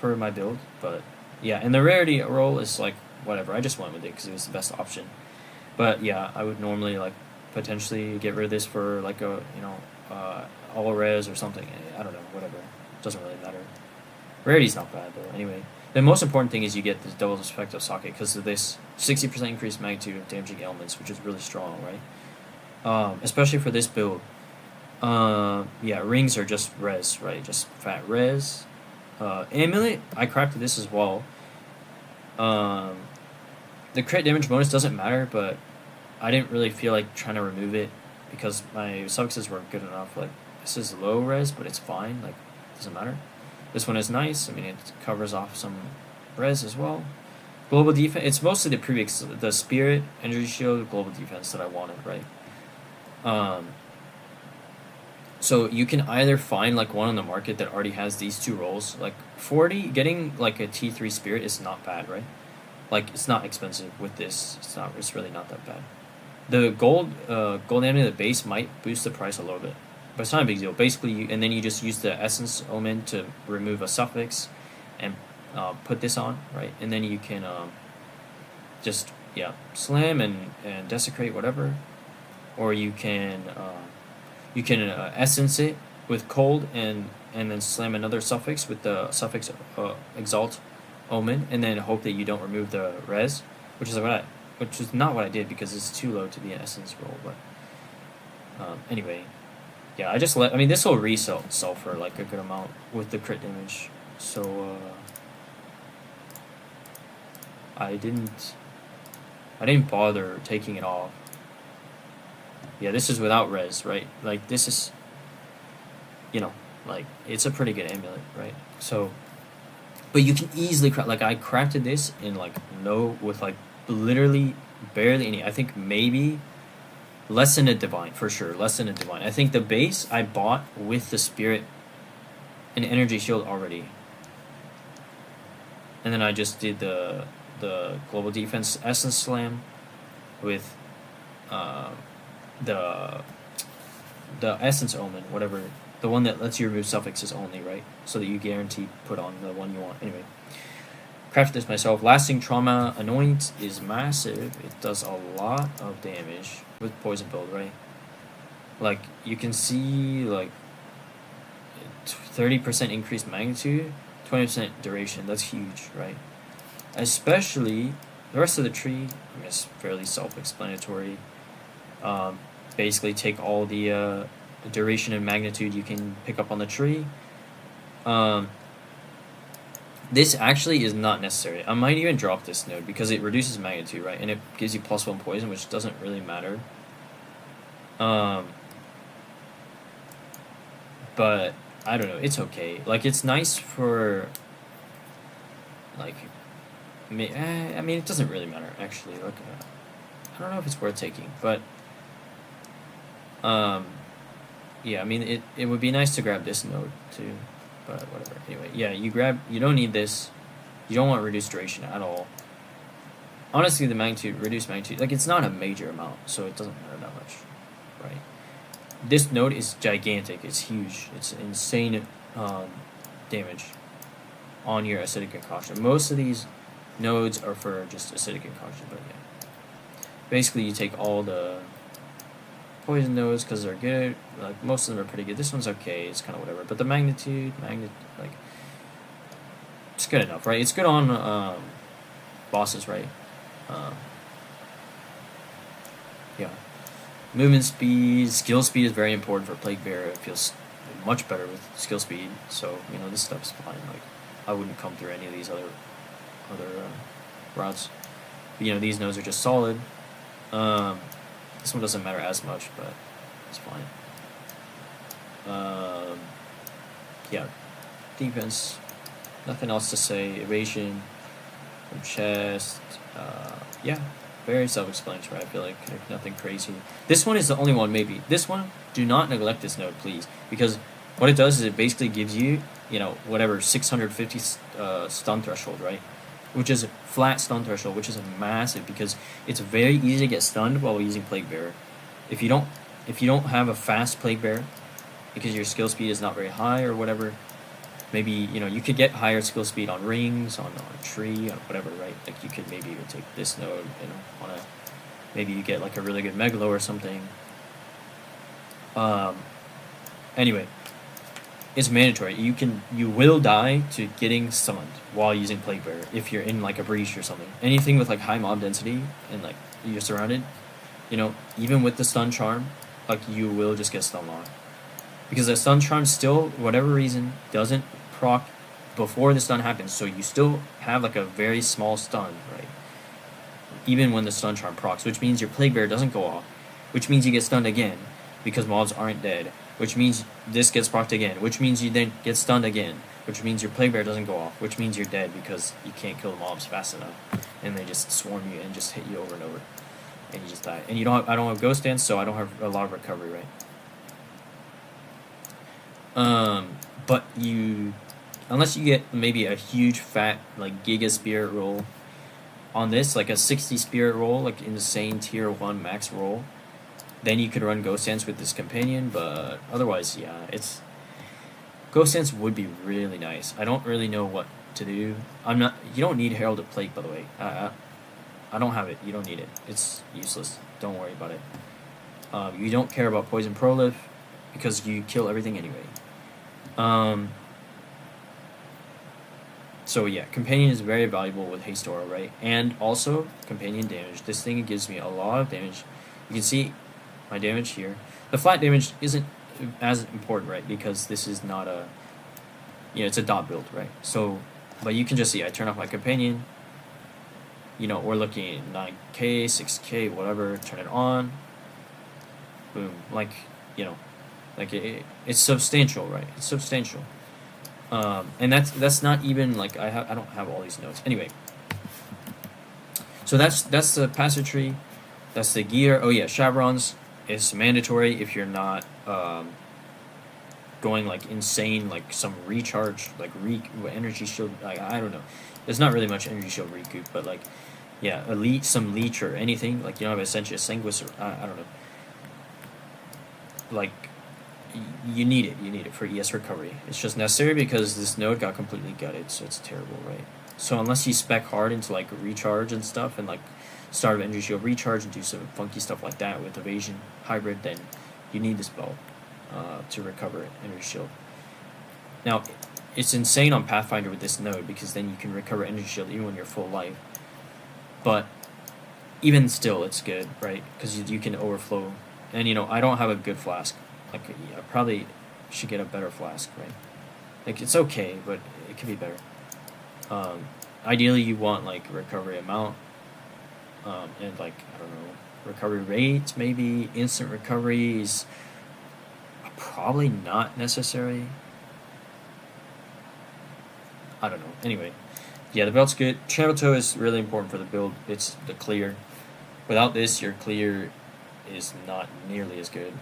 for my build. But yeah, and the rarity roll is like whatever. I just went with it because it was the best option. But yeah, I would normally like potentially get rid of this for like a all res or something. I don't know, whatever. It doesn't really matter. Rarity's not bad though. Anyway, the most important thing is you get this double effect of socket because of this 60% increased magnitude of damaging elements, which is really strong, right? Especially for this build. Yeah, rings are just res, right? Just fat res. Amulet, I crafted this as well. The crit damage bonus doesn't matter, but I didn't really feel like trying to remove it because my suffixes were good enough. Like this is low res, but it's fine. Like doesn't matter. This one is nice. I mean, it covers off some res as well. Global defense. It's mostly the previous, the spirit, energy shield, global defense that I wanted, right? So you can either find like one on the market that already has these two rolls. Like 40, getting like a T3 spirit is not bad, right? Like it's not expensive with this. It's really not that bad. The gold amulet base might boost the price a little bit, but it's not a big deal. Basically, and then you just use the essence omen to remove a suffix, and put this on, right? And then you can just slam and desecrate whatever, or you can essence it with cold and then slam another suffix with the suffix exalt omen, and then hope that you don't remove the res, which is not what I did because it's too low to be an essence roll. But anyway, yeah, I mean, this will resell itself for like a good amount with the crit damage, so I didn't bother taking it off. Yeah, this is without res, right? Like this is, like it's a pretty good amulet, right? So, but you can easily like I crafted this in like with like literally barely any. I think maybe less than a divine for sure. Less than a divine. I think the base I bought with the spirit and energy shield already, and then I just did the global defense essence slam with the essence omen, whatever, the one that lets you remove suffixes only, right? So that you guarantee put on the one you want. Anyway, crafted this myself. Lasting trauma anoint is massive. It does a lot of damage with poison build, right? Like you can see like 30% increased magnitude, 20% duration. That's huge, right? Especially the rest of the tree, I guess fairly self-explanatory. Basically take all the duration and magnitude you can pick up on the tree. This actually is not necessary. I might even drop this node because it reduces magnitude, right? And it gives you +1 poison, which doesn't really matter. But I don't know. It's okay. Like it's nice for like. I mean, it doesn't really matter actually. Like, I don't know if it's worth taking, but yeah, I mean, it would be nice to grab this node too, but whatever. Anyway, yeah, you don't need this. You don't want reduced duration at all. Honestly, the reduced magnitude, like it's not a major amount, so it doesn't matter that much, right? This node is gigantic. It's huge. It's insane damage on your acidic concoction. Most of these nodes are for just acidic concoction, but yeah. Basically, you take all the poison nodes because they're good. Like most of them are pretty good. This one's okay. It's kind of whatever. But the like it's good enough, right? It's good on bosses, right? Yeah. Movement speed, skill speed is very important for Plague Bearer. It feels much better with skill speed. So this stuff's fine. Like I wouldn't come through any of these other routes. But, these nodes are just solid. This one doesn't matter as much, but it's fine. Yeah, defense. Nothing else to say. Evasion from chest. Yeah, very self-explanatory. I feel like nothing crazy. This one is the only one, maybe. This one, do not neglect this node, please, because what it does is it basically gives you, you know, whatever 650 stun threshold, right? Which is flat stun threshold, which is massive because it's very easy to get stunned while using Plague Bearer. If you don't have a fast Plague Bearer, because your skill speed is not very high or whatever, maybe, you know, you could get higher skill speed on rings, on a tree, on whatever, right? Like you could maybe even take this node, you know, on a, maybe you get like a really good Megalo or something. Anyway, it's mandatory. You will die to getting summoned while using Plague Bearer if you're in like a breach or something. Anything with like high mob density and like you're surrounded, you know, even with the stun charm, like you will just get stun locked. Because the stun charm still, whatever reason, doesn't proc before the stun happens, so you still have like a very small stun, right? Even when the stun charm procs, which means your Plague Bearer doesn't go off, which means you get stunned again because mobs aren't dead, which means this gets procced again, which means you then get stunned again, which means your Plague Bearer doesn't go off, which means you're dead because you can't kill the mobs fast enough, and they just swarm you and just hit you over and over, and you just die. And I don't have Ghost Dance, so I don't have a lot of recovery, right? But unless you get maybe a huge fat like Giga Spirit roll on this, like a 60 Spirit roll, like insane tier 1 max roll, then you could run Ghost Dance with this companion. But otherwise, yeah, it's Ghost Dance would be really nice. I don't really know what to do. You don't need Heralded Plague, by the way. I don't have it. You don't need it. It's useless. Don't worry about it. You don't care about Poison Prolif because you kill everything anyway. So yeah, Companion is very valuable with Haste Aura, right? And also, Companion damage. This thing gives me a lot of damage. You can see my damage here. The flat damage isn't as important, right? Because this is not a... You know, it's a dot build, right? So, but you can just see, I turn off my Companion. You know, we're looking at 9k, 6k, whatever. Turn it on. Boom. Like, you know, like it's substantial, right? It's substantial. And that's not even like I don't have all these notes anyway. So that's the passive tree, that's the gear. Oh yeah, chevrons is mandatory if you're not going like insane, like some recharge, like energy shield. Like I don't know, there's not really much energy shield recoup, but like yeah, some leech or anything, like you know, essentially a sanguis or I don't know, like. You need it for ES recovery. It's just necessary because this node got completely gutted, so it's terrible, right? So unless you spec hard into like recharge and stuff, and like start of energy shield recharge and do some funky stuff like that with evasion hybrid, then you need this spell to recover energy shield. Now, it's insane on Pathfinder with this node because then you can recover energy shield even when you're full life. But even still, it's good, right? Because you can overflow, and you know I don't have a good flask. Like, I probably should get a better flask, right? Like, it's okay, but it could be better. Ideally, you want, like, recovery amount, and, like, I don't know, recovery rates, maybe. Instant recovery is probably not necessary. I don't know. Anyway, yeah, the belt's good. Trample Toe is really important for the build. It's the clear. Without this, your clear is not nearly as good.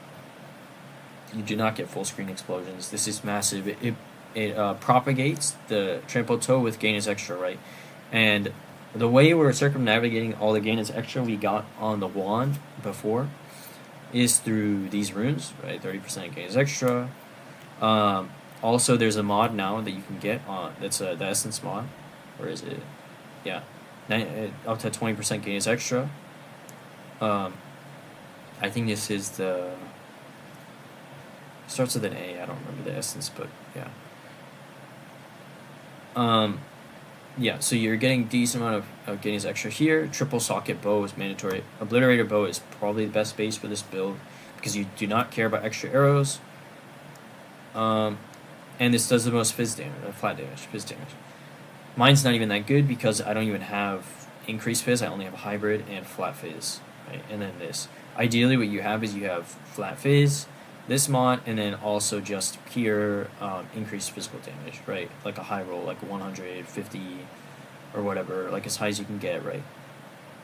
You do not get full screen explosions. This is massive. It propagates the Trample Toe with gain is extra, right? And the way we're circumnavigating all the gain is extra we got on the wand before is through these runes, right? 30% gain is extra. Also, there's a mod now that you can get on. That's the Essence mod. Where is it? Yeah, up to 20% gain is extra. I think this is the... Starts with an A. I don't remember the essence, but yeah. Yeah, so you're getting decent amount of getting his extra here. Triple socket bow is mandatory. Obliterator bow is probably the best base for this build because you do not care about extra arrows. And this does the most fizz damage, flat damage, fizz damage. Mine's not even that good because I don't even have increased fizz. I only have hybrid and flat fizz, right? And then this. Ideally, what you have is you have flat fizz, this mod, and then also just pure increased physical damage, right? Like a high roll, like 150 or whatever, like as high as you can get, right?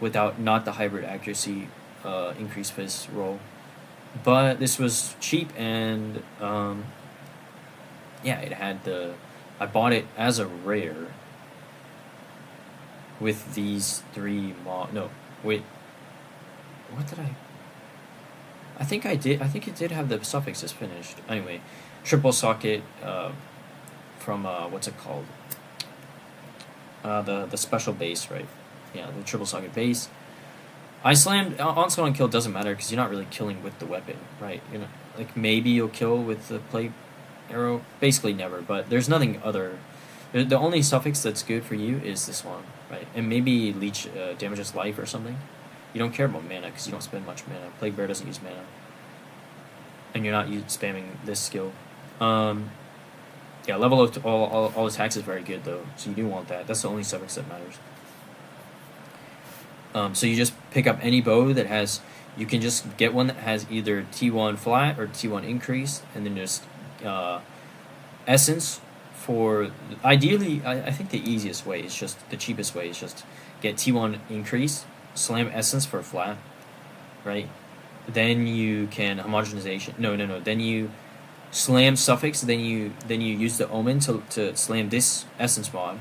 without not the hybrid accuracy increase for his roll. But this was cheap, and yeah, it had the. I bought it as a rare with these 3 no, wait. What did I? I think I did. I think it did have the suffixes finished. Anyway, triple socket from what's it called? The special base, right? Yeah, the triple socket base. I slammed onslaught and kill doesn't matter because you're not really killing with the weapon, right? You know, like maybe you'll kill with the plague arrow, basically never. But there's nothing other. The only suffix that's good for you is this one, right? And maybe leech damages life or something. You don't care about mana because you don't spend much mana. Plague Bear doesn't use mana, and you're not spamming this skill. Yeah, level of all attacks is very good though, so you do want that. That's the only suffix that matters. So you just pick up any bow that has. You can just get one that has either T1 flat or T1 increase, and then just essence for. Ideally, I think the easiest way is just the cheapest way is just get T1 increase, slam essence for flat, right? Then you can homogenization. No. Then you slam suffix. Then you use the omen to slam this essence mod.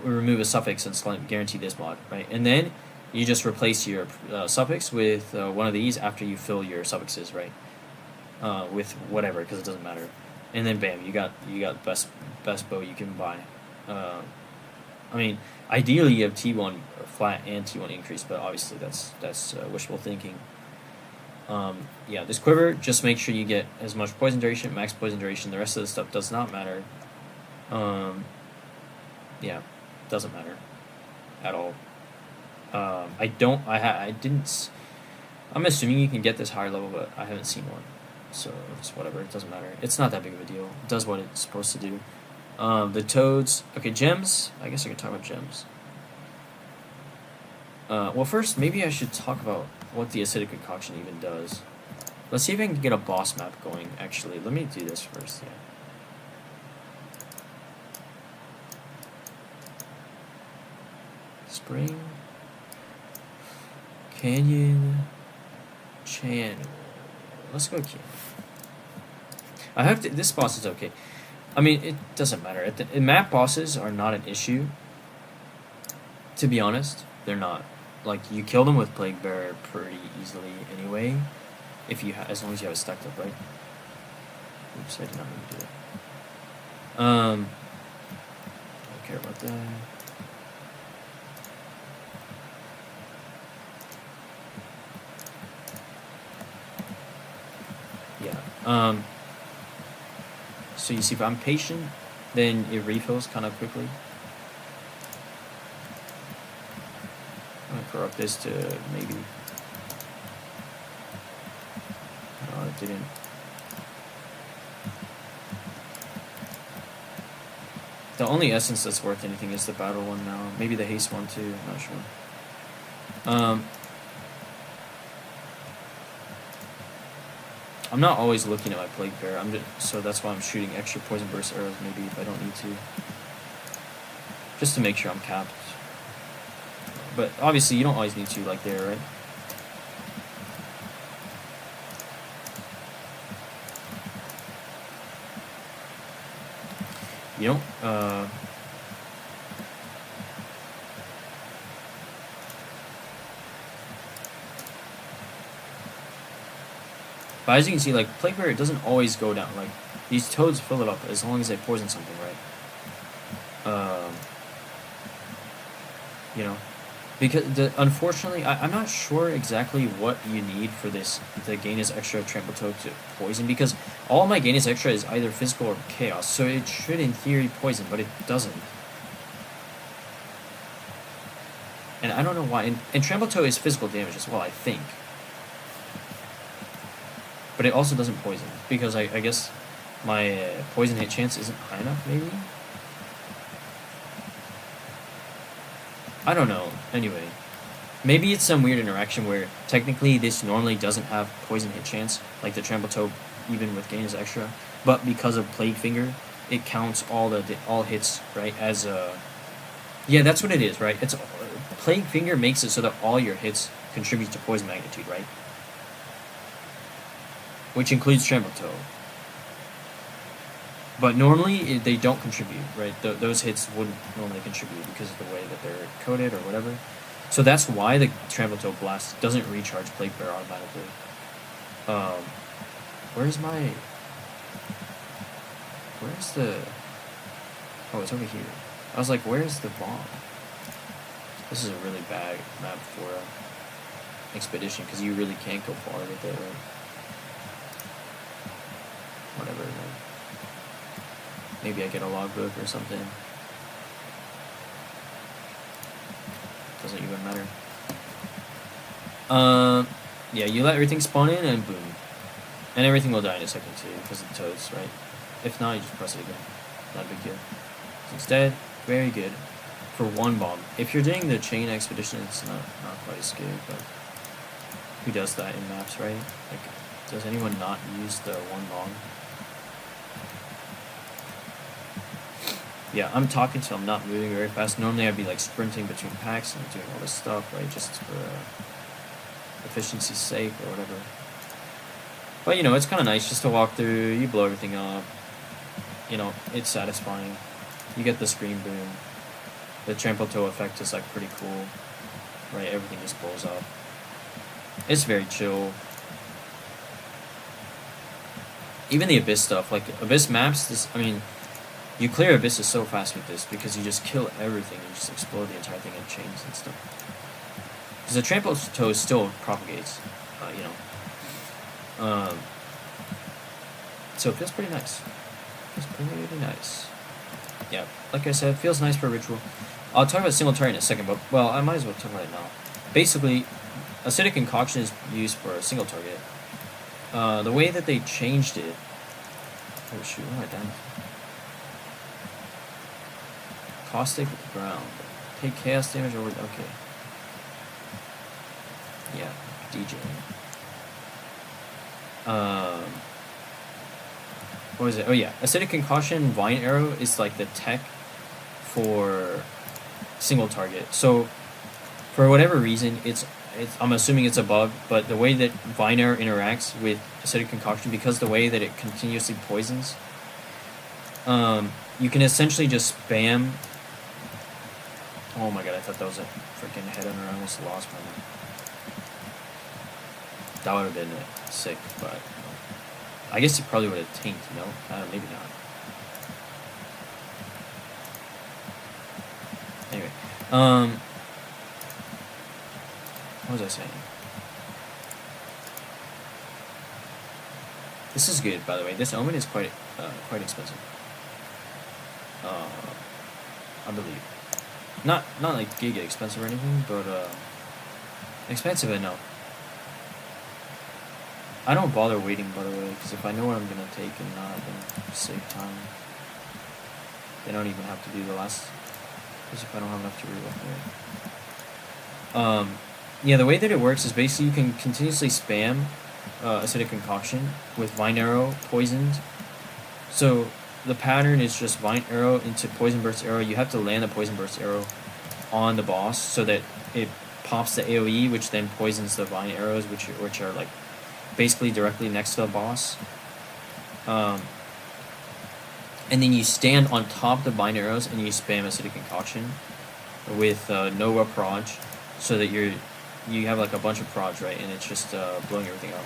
Remove a suffix and slam guarantee this mod, right? And then you just replace your suffix with one of these after you fill your suffixes, right? With whatever, because it doesn't matter. And then bam, you got best bow you can buy. I mean, ideally you have T1 flat and T1 increase, but obviously that's wishful thinking. Yeah, this quiver, just make sure you get as much poison duration, max poison duration. The rest of the stuff does not matter. Yeah, doesn't matter at all. I didn't. I'm assuming you can get this higher level, but I haven't seen one, so it's whatever. It doesn't matter. It's not that big of a deal. It does what it's supposed to do. The toads. Okay, gems. I guess I can talk about gems. Well, first, maybe I should talk about what the acidic concoction even does. Let's see if I can get a boss map going, actually. Let me do this first, yeah. Spring. Canyon. Channel. Let's go canyon. I have to, this boss is okay. I mean, it doesn't matter. Map bosses are not an issue. To be honest, they're not. Like, you kill them with Plague Bear pretty easily anyway, if you as long as you have it stacked up, right? Oops, I did not mean to do that. I don't care about that. Yeah. So you see, if I'm patient, then it refills kind of quickly. I'm gonna corrupt this to maybe. No, it didn't. The only essence that's worth anything is the battle one now. Maybe the haste one too. I'm not sure. I'm not always looking at my Plague Bear. So that's why I'm shooting extra poison burst arrows. Maybe if I don't need to, just to make sure I'm capped. But obviously, you don't always need to, like there, right? You don't. But as you can see, like, Plague Bear, it doesn't always go down. Like, these toads fill it up as long as they poison something, right? You know? Because, unfortunately, I'm not sure exactly what you need for this, to gain this extra Trample Toad to poison, because all my gain is extra is either physical or chaos, so it should, in theory, poison, but it doesn't. And I don't know why. And Trample Toad is physical damage as well, I think. But it also doesn't poison, because I guess my poison hit chance isn't high enough, maybe? I don't know. Anyway, maybe it's some weird interaction where technically this normally doesn't have poison hit chance, like the Trample Toad, even with gain is extra, but because of Plague Finger, it counts all hits, right, as yeah, that's what it is, right? It's Plague Finger makes it so that all your hits contribute to poison magnitude, right? Which includes Trample Toe. But normally they don't contribute, right? Those hits wouldn't normally contribute because of the way that they're coded or whatever. So that's why the Trample Toe Blast doesn't recharge Plague Bear automatically. Where's the... Oh, it's over here. I was like, where's the bomb? This is a really bad map for Expedition, because you really can't go far with it, right? Whatever, man. Maybe I get a logbook or something. Doesn't even matter. Yeah, you let everything spawn in and boom. And everything will die in a second too, because of the toads, right? If not, you just press it again. Not a big deal. Instead, very good for one bomb. If you're doing the chain expedition, it's not quite as good, but who does that in maps, right? Like, does anyone not use the one bomb? Yeah, I'm talking, so I'm not moving very fast. Normally I'd be like sprinting between packs and doing all this stuff, right? Just for efficiency's sake or whatever. But, you know, it's kind of nice just to walk through, you blow everything up. You know, it's satisfying. You get the screen boom. The Trample Toe effect is, like, pretty cool. Right, everything just blows up. It's very chill. Even the Abyss stuff, like, Abyss maps, this, I mean, you clear Abysses so fast with this because you just kill everything. You just explode the entire thing in chains and stuff. Because the Trample Toe still propagates, you know. So it feels pretty nice. It's pretty nice. Yeah, like I said, it feels nice for a ritual. I'll talk about single target in a second, but, well, I might as well talk about it now. Basically, Acidic Concoction is used for a single target. The way that they changed it... Oh, shoot, what am I done? Caustic with the ground. Take chaos damage over... Okay. Yeah, DJ. What was it? Oh yeah, Acidic Concussion Vine Arrow is like the tech for single target. So for whatever reason, it's I'm assuming it's a bug, but the way that Vine Arrow interacts with Acidic Concoction, because the way that it continuously poisons, you can essentially just spam. Oh my god, I thought that was a freaking headhunter. I almost lost my mind. That would have been sick, but I guess it probably would have tanked, no? Maybe not. Anyway, what was I saying? This is good, by the way. This Omen is quite expensive. I believe. Not like giga expensive or anything, but expensive enough. I don't bother waiting, by the way, because if I know what I'm gonna take and not, then save time. They don't even have to do the last, because if I don't have enough to reload. Yeah, the way that it works is basically you can continuously spam Acidic Concoction with Vine Arrow poisoned. So the pattern is just Vine Arrow into Poison Burst Arrow. You have to land the Poison Burst Arrow on the boss so that it pops the AoE, which then poisons the Vine Arrows, which are like basically directly next to the boss. And then you stand on top of the Vine Arrows and you spam Acidic Concoction with Nova Proj, so that you have like a bunch of Proj, right, and it's just blowing everything up.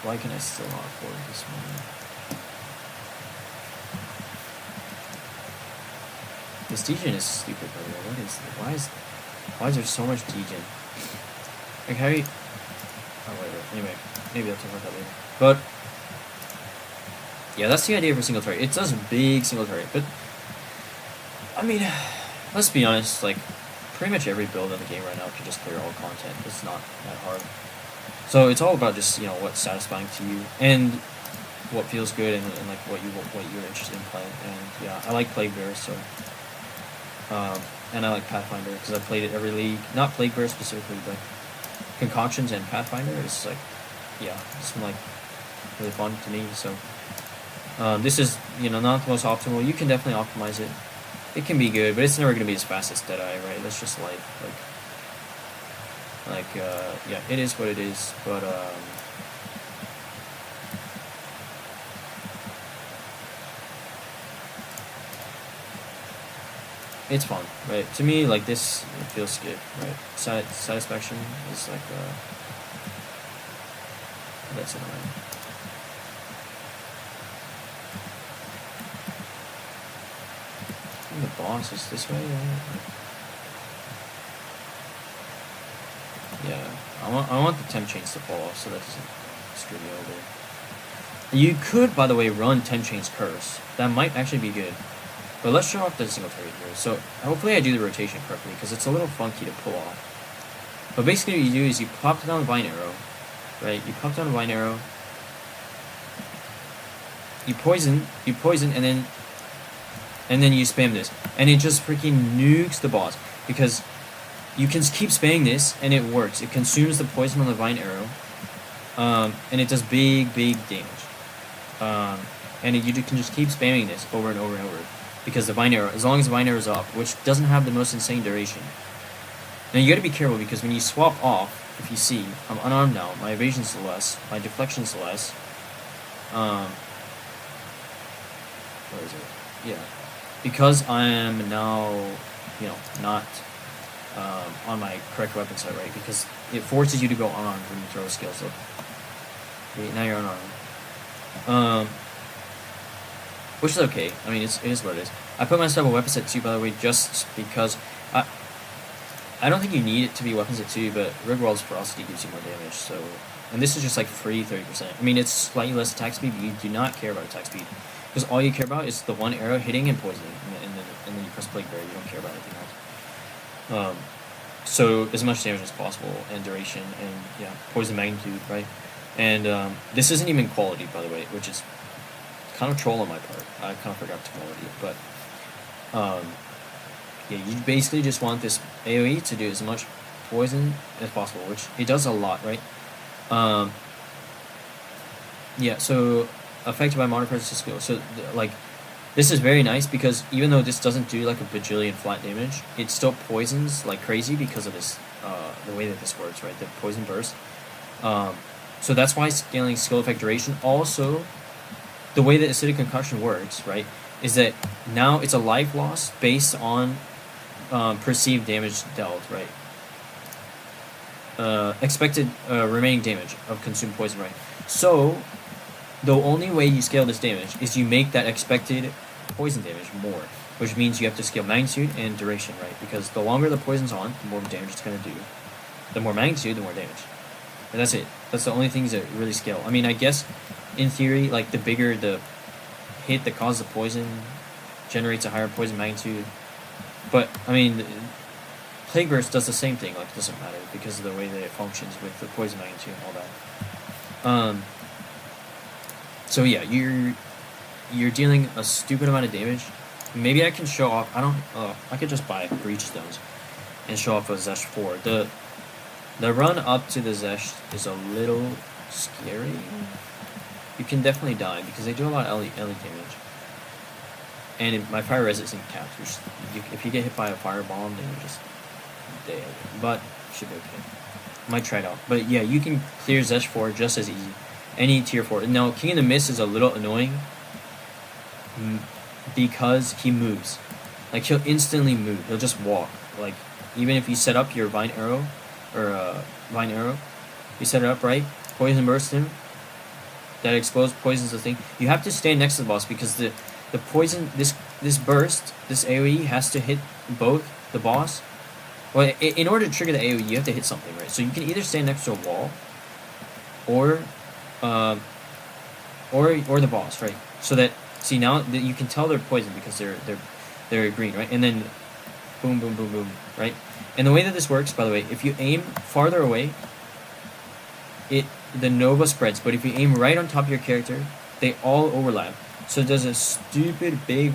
Why can I still not afford this one? This degen is stupid, by the way. What is it? Why is there so much degen? Like, how you... Oh, whatever. Anyway, maybe I'll talk about that later. But, yeah, that's the idea for single target. It does a big single target, but, I mean, let's be honest, like, pretty much every build in the game right now can just clear all content. It's not that hard. So it's all about just, you know, what's satisfying to you, and what feels good, and like, what you're interested in playing. And, yeah, I like Plague Bear, so... and I like Pathfinder because I played it every league. Not Plague Bear specifically, but Concoctions and Pathfinder is like, yeah, it's been like really fun to me. So This is, you know, not the most optimal. You can definitely optimize it. It can be good, but it's never gonna be as fast as Deadeye, right? That's just life. Yeah, it is what it is. But it's fun, right? To me, like this, it feels good, right? Satisfaction is like that's annoying. I think the boss is this way, right? Yeah, I want the temp chains to fall off so that doesn't screw me over. You could, by the way, run temp chains curse. That might actually be good. But let's show off the single target here. So hopefully I do the rotation correctly because it's a little funky to pull off. But basically what you do is you pop down the vine arrow, right? You pop down the vine arrow. You poison, and then you spam this, and it just freaking nukes the boss because you can keep spamming this and it works. It consumes the poison on the vine arrow, and it does big damage. And you can just keep spamming this over and over and over because the vine arrow, as long as the vine arrow is up, which doesn't have the most insane duration. Now you got to be careful because when you swap off, if you see, I'm unarmed now. My evasion's less, my deflection's less. Where is it? Yeah, because I am now, you know, not on my correct weapon set, right? Because it forces you to go unarmed when you throw a skill. So now you're unarmed. Which is okay. I mean, it is what it is. I put myself a weapon set 2, by the way, just because I don't think you need it to be weapon set 2, but Rigwald's Ferocity gives you more damage. So, and this is just like free 30%. I mean, it's slightly less attack speed, but you do not care about attack speed because all you care about is the one arrow hitting and poisoning, and then you press Plague Bear. You don't care about anything else. So as much damage as possible and duration and yeah, poison magnitude, right? And this isn't even quality, by the way, which is kind of troll on my part. I kind of forgot to quality it, but yeah, you basically just want this AoE to do as much poison as possible, which it does a lot, right? Yeah, so affected by modifiers to skill. So like this is very nice because even though this doesn't do like a bajillion flat damage, it still poisons like crazy because of this the way that this works, right? The poison burst. So that's why scaling skill effect duration. Also, the way that acidic concussion works, right, is that now it's a life loss based on perceived damage dealt, right? Expected remaining damage of consumed poison, right? So the only way you scale this damage is you make that expected poison damage more, which means you have to scale magnitude and duration, right? Because the longer the poison's on, the more damage it's going to do. The more magnitude, the more damage. And that's it. That's the only things that really scale. I mean, I guess, in theory, like, the bigger the hit that causes the poison generates a higher poison magnitude. But, I mean, Plague Burst does the same thing. Like, it doesn't matter because of the way that it functions with the poison magnitude and all that. So yeah, you're dealing a stupid amount of damage. Maybe I can show off. I could just buy Breach Stones and show off a Zesh 4. The run up to the Zesh is a little scary. You can definitely die because they do a lot of LE damage. And my fire res isn't capped. If you get hit by a firebomb, then you're just dead. But should be okay. Might try it out. But yeah, you can clear Zesh 4 just as easy. Any tier 4. Now, King of the Mist is a little annoying because he moves. Like, he'll instantly move. He'll just walk. Like, even if you set up your Vine Arrow, you set it up right, Poison Burst him, that explodes, poisons the thing. You have to stand next to the boss because the poison, this burst, this AoE has to hit both the boss. Well, in order to trigger the AoE, you have to hit something, right? So you can either stand next to a wall, or the boss, right? So that, see, now that you can tell they're poisoned because they're green, right? And then boom, boom, boom, boom, right? And the way that this works, by the way, if you aim farther away, the Nova spreads. But if you aim right on top of your character, they all overlap. So it does a stupid big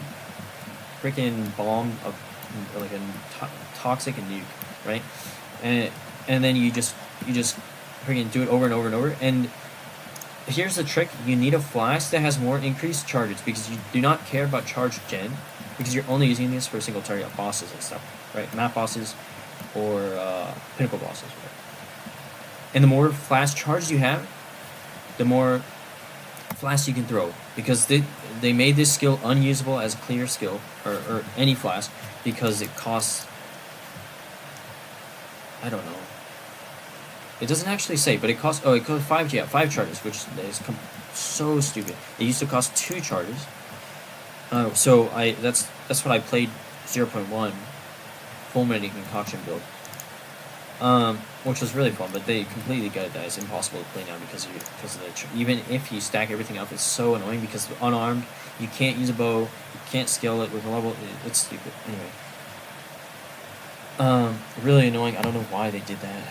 freaking bomb of like a toxic nuke, right? And then you just freaking do it over and over and over. And here's the trick: you need a flask that has more increased charges because you do not care about charge gen, because you're only using this for single target bosses and stuff, right? Map bosses or pinnacle bosses, right? And the more flask charges you have, the more flask you can throw, because they made this skill unusable as a clear skill or any flask because it costs, I don't know. It doesn't actually say, but it costs. Oh, it costs 5 charges, which is so stupid. It used to cost 2 charges. So that's what I played 0.1 fulminating concoction build. Which was really fun, but they completely gutted that. It's impossible to play now because of the even if you stack everything up, it's so annoying because unarmed, you can't use a bow, you can't scale it with a level. It's stupid. Anyway, really annoying. I don't know why they did that.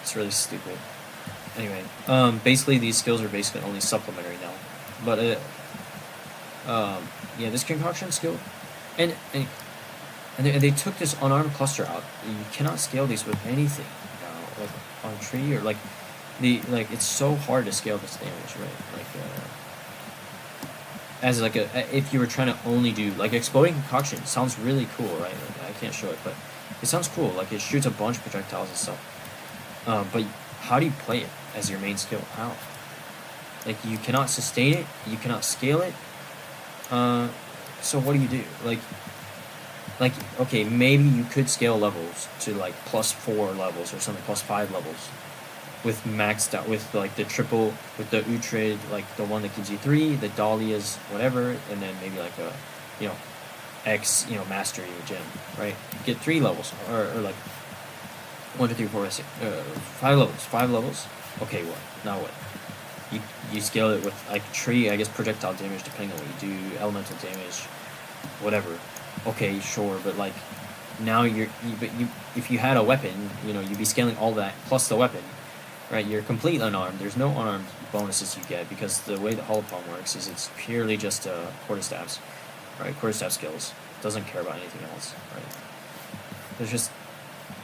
It's really stupid. Anyway, basically these skills are basically only supplementary now, but yeah, this concoction skill, and they took this unarmed cluster out. You cannot scale these with anything now, like on tree or like it's so hard to scale this damage, right? Like as like if you were trying to only do like exploding concoction, sounds really cool, right? Like, I can't show it, but it sounds cool. Like it shoots a bunch of projectiles and stuff. But how do you play it as your main skill? How? Like you cannot sustain it, you cannot scale it. So what do you do? Like okay, maybe you could scale levels to like +4 levels or something, +5 levels, with maxed out with like the triple with the Uhtred, like the one that gives you 3, the Dahlia's whatever, and then maybe like a X mastery gem, right? Get 3 levels or like 1, 2, 3, 4, 5, 6, 5 levels. 5 levels. Okay, what? Now what? You scale it with like tree, I guess projectile damage depending on what you do, elemental damage, whatever. Okay, sure, but like now if you had a weapon, you'd be scaling all that plus the weapon, right? You're completely unarmed. There's no unarmed bonuses you get because the way the holopalm works is it's purely just quarterstaffs, right? Quarterstaff skills. Doesn't care about anything else, right?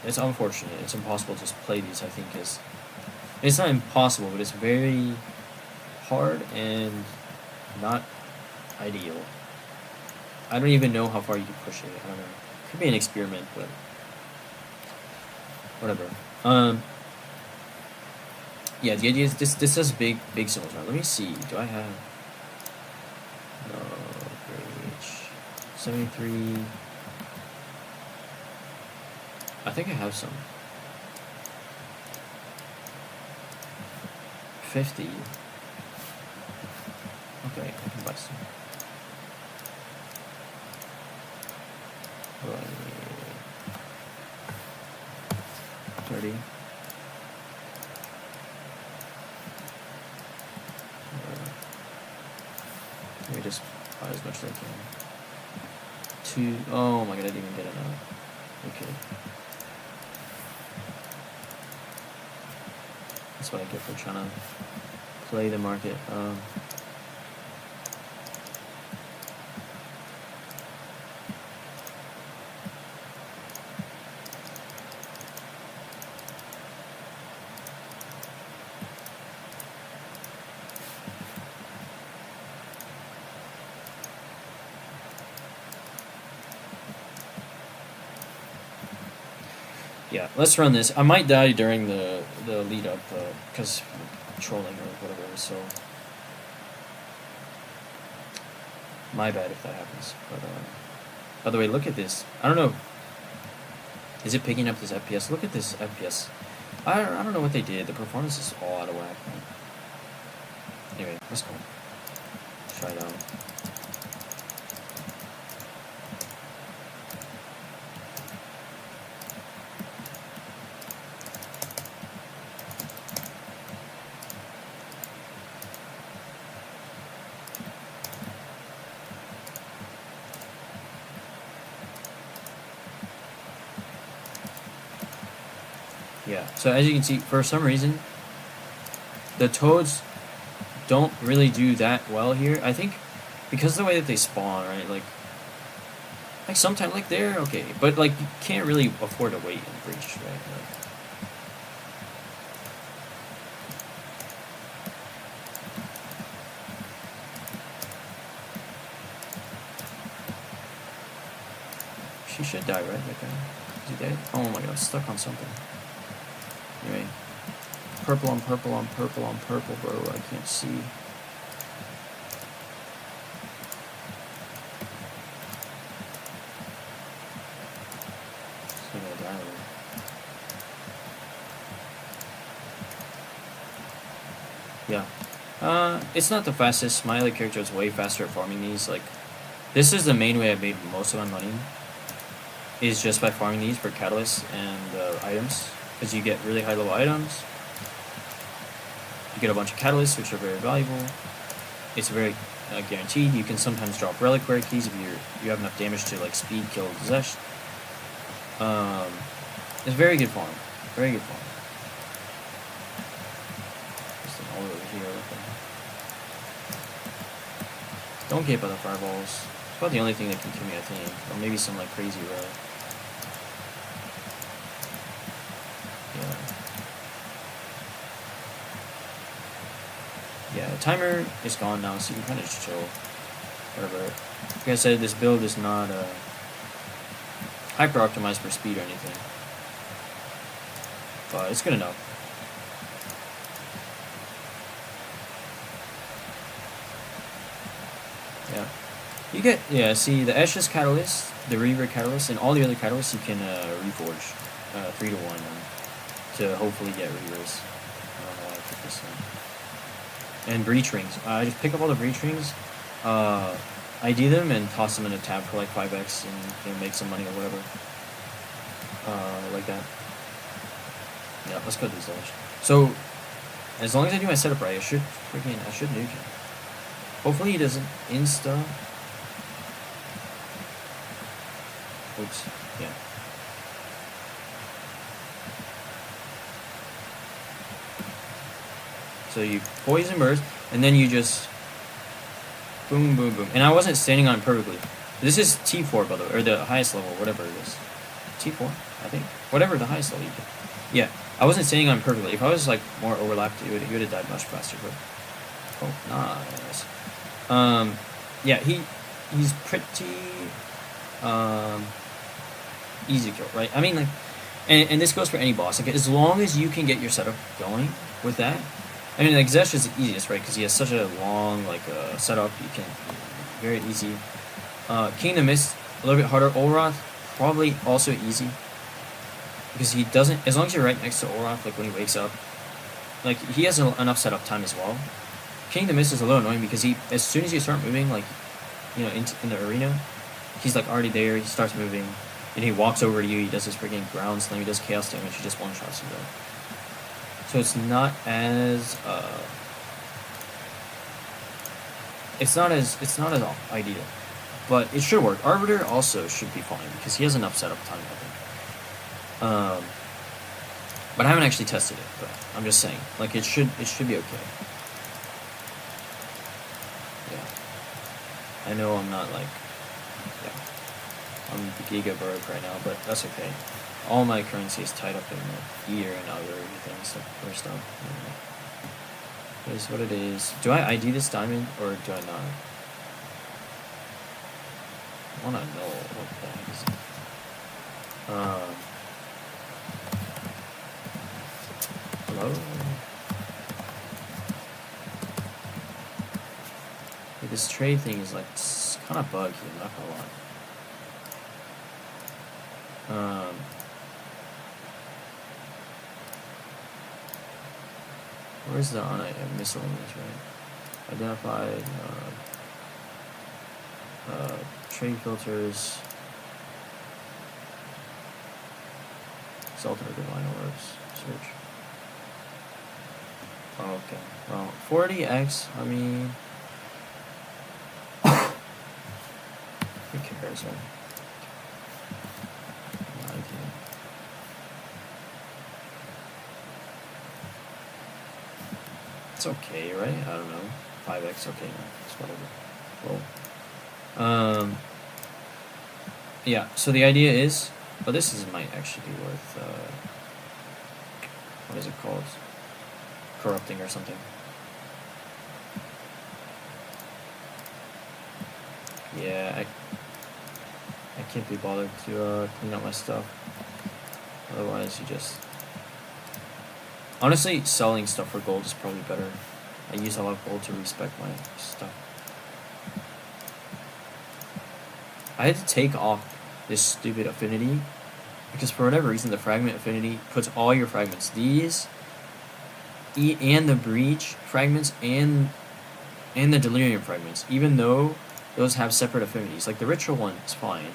It's unfortunate. It's impossible to just play these, I think, it's not impossible, but it's very hard and not ideal. I don't even know how far you can push it. I don't know. Could be an experiment, but whatever. Yeah, the idea is this does big symbols now. Let me see. Do I have Rage 73? I think I have some. 50. Okay, I can buy some. 30. Let me just buy as much as I can. 2. Oh my god, I didn't even get enough. Okay. That's what I get for trying to play the market. Yeah, let's run this. I might die during the lead up because trolling or whatever. So my bad if that happens. But by the way, look at this. I don't know. Is it picking up this FPS? Look at this FPS. I don't know what they did. The performance is all out of whack. Anyway, let's go. Let's try it out. Yeah, so as you can see, for some reason, the toads don't really do that well here. I think because of the way that they spawn, right? Like sometimes, like they're okay, but like you can't really afford to wait in breach, right? He should die, right? That guy. Is he dead? Oh my god, I'm stuck on something. Anyway. Purple on purple on purple on purple, bro. I can't see. Just gonna die already. Yeah. It's not the fastest. My other character is way faster at farming these. Like, this is the main way I've made most of my money. Is just by farming these for catalysts and items. Because you get really high level items. You get a bunch of catalysts, which are very valuable. It's very guaranteed. You can sometimes drop reliquary keys if you have enough damage to like speed kill Zesh. It's very good farm. Very good farm. All over here. Okay. Don't get by the fireballs. It's about the only thing that can kill me, I think. Or maybe some like crazy relic. Yeah, the timer is gone now, so you can kind of just chill. Whatever. Like I said, this build is not hyper optimized for speed or anything. But it's good enough. Yeah. You get, yeah, see, the Ashes Catalyst, the Reaver Catalyst, and all the other Catalysts you can reforge 3 to 1 to hopefully get Reavers. I don't know why I took this one. And breach rings. I just pick up all the breach rings, ID them, and toss them in a tab for like 5x and make some money or whatever. Like that. Yeah, let's go to these levels. So, as long as I do my setup right, I should nuke him. Hopefully he doesn't insta. Oops. Yeah. So you poison burst, and then you just boom, boom, boom. And I wasn't standing on it perfectly. This is T4, by the way, or the highest level, whatever it is. T4, I think. Whatever the highest level you get. Yeah, I wasn't standing on it perfectly. If I was like more overlapped, he would have died much faster. But oh, nice. Yeah, he's pretty easy to kill, right? I mean, like, and this goes for any boss. Like, as long as you can get your setup going with that. I mean, like, Zesh is the easiest, right? Because he has such a long, like, setup. You can... Very easy. Kingdom Mist, a little bit harder. Olroth, probably also easy. Because he doesn't... As long as you're right next to Olroth, like, when he wakes up, like, he has enough setup time as well. Kingdom Mist is a little annoying because he... As soon as you start moving, like, you know, in the arena, he's, like, already there. He starts moving. And he walks over to you. He does his freaking ground slam. He does chaos damage. He just one-shots you, though. So it's not as ideal, but it should work. Arbiter also should be fine because he has enough setup time, I think. But I haven't actually tested it. But I'm just saying, like it should be okay. Yeah, I know I'm not like, yeah, I'm giga broke right now, but that's okay. All my currency is tied up in the gear and other things, like other stuff. It is what it is. Do I ID this diamond or do I not? I wanna know what the heck is it. Hello? Like, this trade thing is like kind of buggy, I'm not gonna lie. Where's the miscellaneous, right? Identified, trade filters, Exalted or Divine Orbs, search. Oh, okay, well, 40x, I mean, who cares, right? It's okay, right? I don't know. 5x, okay, no, it's whatever. Well, yeah. So the idea is, but this might actually be worth. What is it called? Corrupting or something. Yeah, I can't be bothered to clean up my stuff. Otherwise, you just... Honestly, selling stuff for gold is probably better. I use a lot of gold to respec my stuff. I had to take off this stupid affinity because for whatever reason the fragment affinity puts all your fragments, these and the breach fragments and the delirium fragments, even though those have separate affinities. Like the ritual one is fine,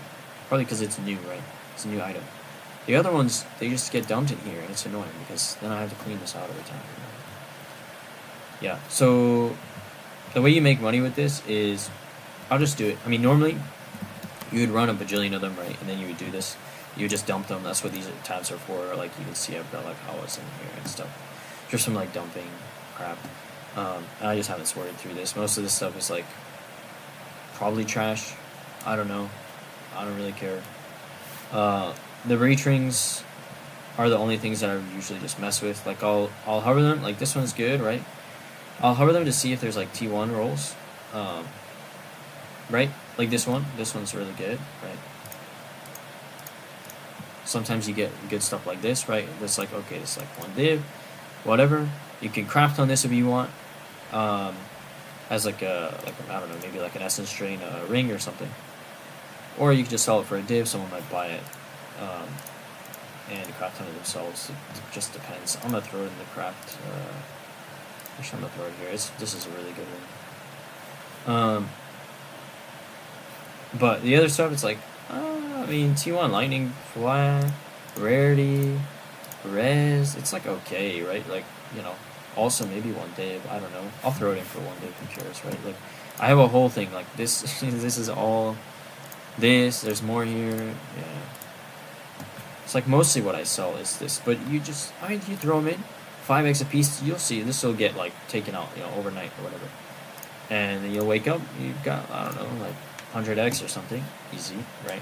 probably because it's new, right? It's a new item. The other ones, they just get dumped in here and it's annoying because then I have to clean this out every time. Yeah, so the way you make money with this is, I'll just do it. I mean, normally you would run a bajillion of them, right? And then you would do this. You would just dump them. That's what these tabs are for. Like you can see I've got like Hawas in here and stuff. Just from like dumping crap. And I just haven't sorted through this. Most of this stuff is like probably trash. I don't know. I don't really care. The reach rings are the only things that I usually just mess with. Like I'll hover them. Like this one's good, right? I'll hover them to see if there's like T1 rolls. Right? Like this one. This one's really good, right? Sometimes you get good stuff like this, right? It's like, okay, it's like one div, whatever. You can craft on this if you want. As like a I don't know, maybe like an essence drain ring or something. Or you can just sell it for a div. Someone might buy it and craft on it themselves. It just depends. I'm gonna throw it in the craft. Actually, I'm gonna throw it here. This is a really good one. But the other stuff, it's like, I mean, T1 lightning flat, rarity, res. It's like okay, right? Like, you know. Also, maybe one div. I don't know. I'll throw it in for one div. Who cares, right? Like, I have a whole thing like this. This is all. This. There's more here. Yeah. It's like mostly what I sell is this, but you just, I mean, you throw them in, 5x a piece. You'll see this will get like taken out, you know, overnight or whatever, and then you'll wake up. You've got, I don't know, like 100x or something. Easy, right?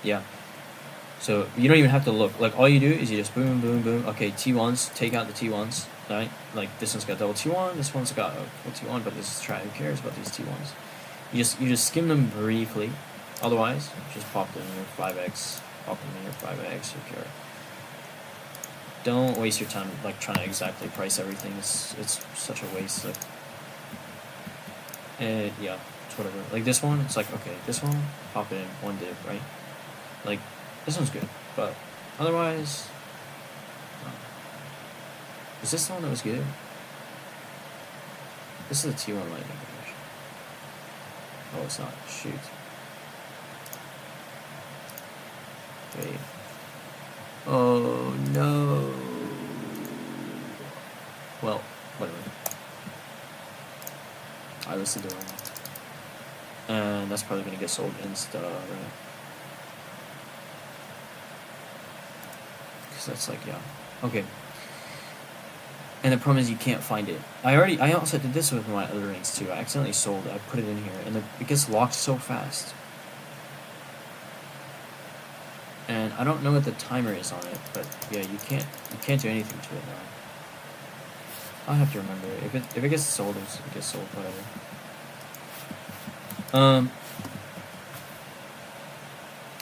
Yeah. So you don't even have to look. Like all you do is you just boom, boom, boom. Okay, T1s. Take out the T1s. Right? Like this one's got double T1. This one's got a full T1. But this is try. Who cares about these T1s? You just skim them briefly. Otherwise, just pop them in your 5x. Pop them in your 5x. Who cares? Don't waste your time like trying to exactly price everything. It's such a waste. Like, and yeah, it's whatever. Like this one, it's like okay, this one, pop it in one div, right? Like. This one's good, but otherwise, is this the one that was good? This is the T1 lightning version. Oh, it's not. Shoot. Wait. Oh no. Well, whatever. I listened to it, and that's probably gonna get sold insta, right? That's like, yeah, okay. And the problem is you can't find it. I also did this with my other rings too. I accidentally sold it. I put it in here, and it gets locked so fast. And I don't know what the timer is on it, but yeah, you can't do anything to it now. I'll have to remember it. If it gets sold, it gets sold. Whatever.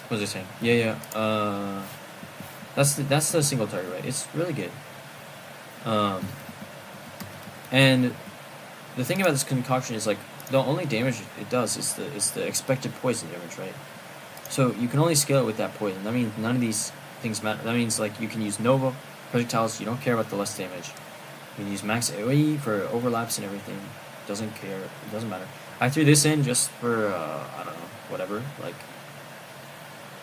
What was I saying? Yeah. That's the single target, right? It's really good. And the thing about this concoction is like the only damage it does is the expected poison damage, right? So you can only scale it with that poison. That means none of these things matter. That means like you can use Nova projectiles. You don't care about the less damage. You can use max AoE for overlaps and everything. Doesn't care. It doesn't matter. I threw this in just for I don't know, whatever. Like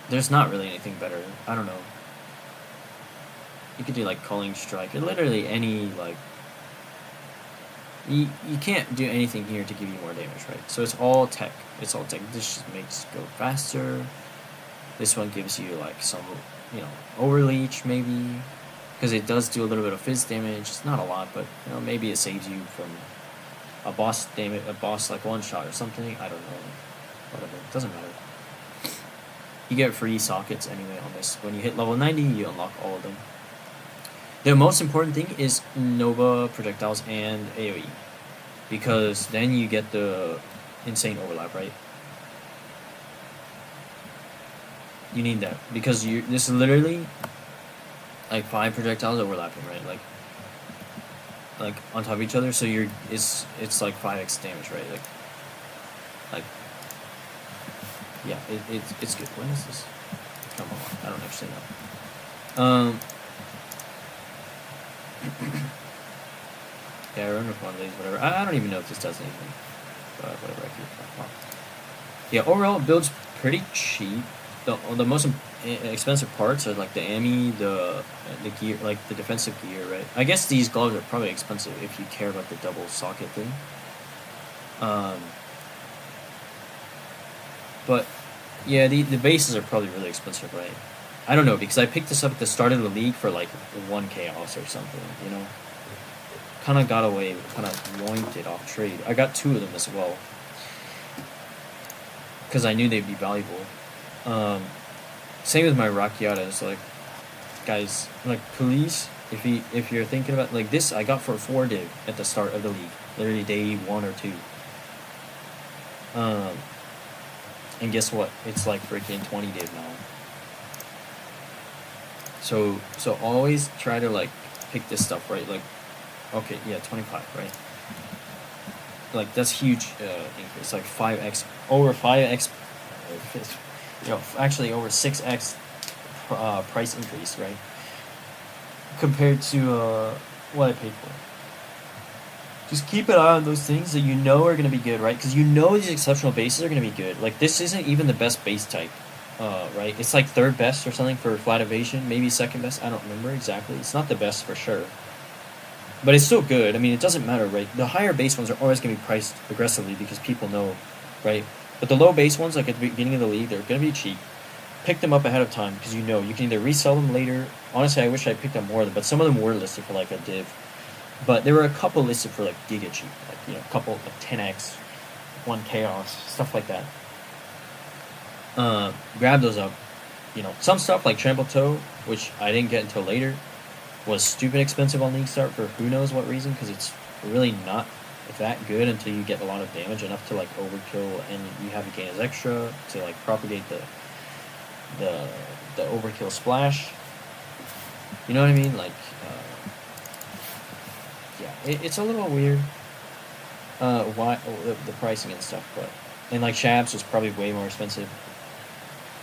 there's not really anything better. I don't know. You could do like Culling Strike or literally any like. You can't do anything here to give you more damage, right? So it's all tech. It's all tech. This just makes it go faster. This one gives you like some, you know, overleech maybe, because it does do a little bit of fizz damage. It's not a lot, but you know maybe it saves you from a boss damage, a boss like one shot or something. I don't know. Whatever. It doesn't matter. You get free sockets anyway on this. When you hit level 90, you unlock all of them. The most important thing is Nova projectiles and AoE, because then you get the insane overlap, right? You need that because this is literally like 5 projectiles overlapping, right? Like on top of each other, so it's like 5x damage, right? Like yeah, it's good. When is this? Come on, I don't actually know. Yeah, I run with one of these, whatever. I don't even know if this does anything, but whatever. I keep on. Yeah, overall it builds pretty cheap. The most expensive parts are like the ammi, the gear, like the defensive gear, right? I guess these gloves are probably expensive if you care about the double socket thing. But yeah, the bases are probably really expensive, right? I don't know because I picked this up at the start of the league for like 1 chaos or something, you know. Kind of got away, kind of yoinked it off trade. I got 2 of them as well because I knew they'd be valuable. Same with my Rakiatas, like, guys, like, please, if you're thinking about, like, this I got for 4 div at the start of the league, literally day 1 or 2. And guess what? It's like freaking 20 div now. So always try to, like, pick this stuff, right? Like, okay, yeah, 25, right? Like, that's huge increase, like 5x, over 5x, you know, actually over 6x price increase, right? Compared to what I paid for. Just keep an eye on those things that you know are going to be good, right? Because you know these exceptional bases are going to be good. Like, this isn't even the best base type, right? It's like 3rd best or something for flat evasion, maybe 2nd best. I don't remember exactly. It's not the best for sure. But it's still good. I mean, it doesn't matter, right? The higher base ones are always going to be priced aggressively because people know, right? But the low base ones, like at the beginning of the league, they're going to be cheap. Pick them up ahead of time because you know you can either resell them later. Honestly, I wish I picked up more of them, but some of them were listed for like a div. But there were a couple listed for like giga cheap, like, you know, a couple like 10x, 1 chaos, stuff like that. Grab those up. You know, some stuff like Trample Toe, which I didn't get until later, was stupid expensive on League Start for who knows what reason, because it's really not that good until you get a lot of damage, enough to like overkill, and you have to gain as extra to like propagate the overkill splash. You know what I mean? Like, yeah, it's a little weird. Why the pricing and stuff, but and like Shabs was probably way more expensive.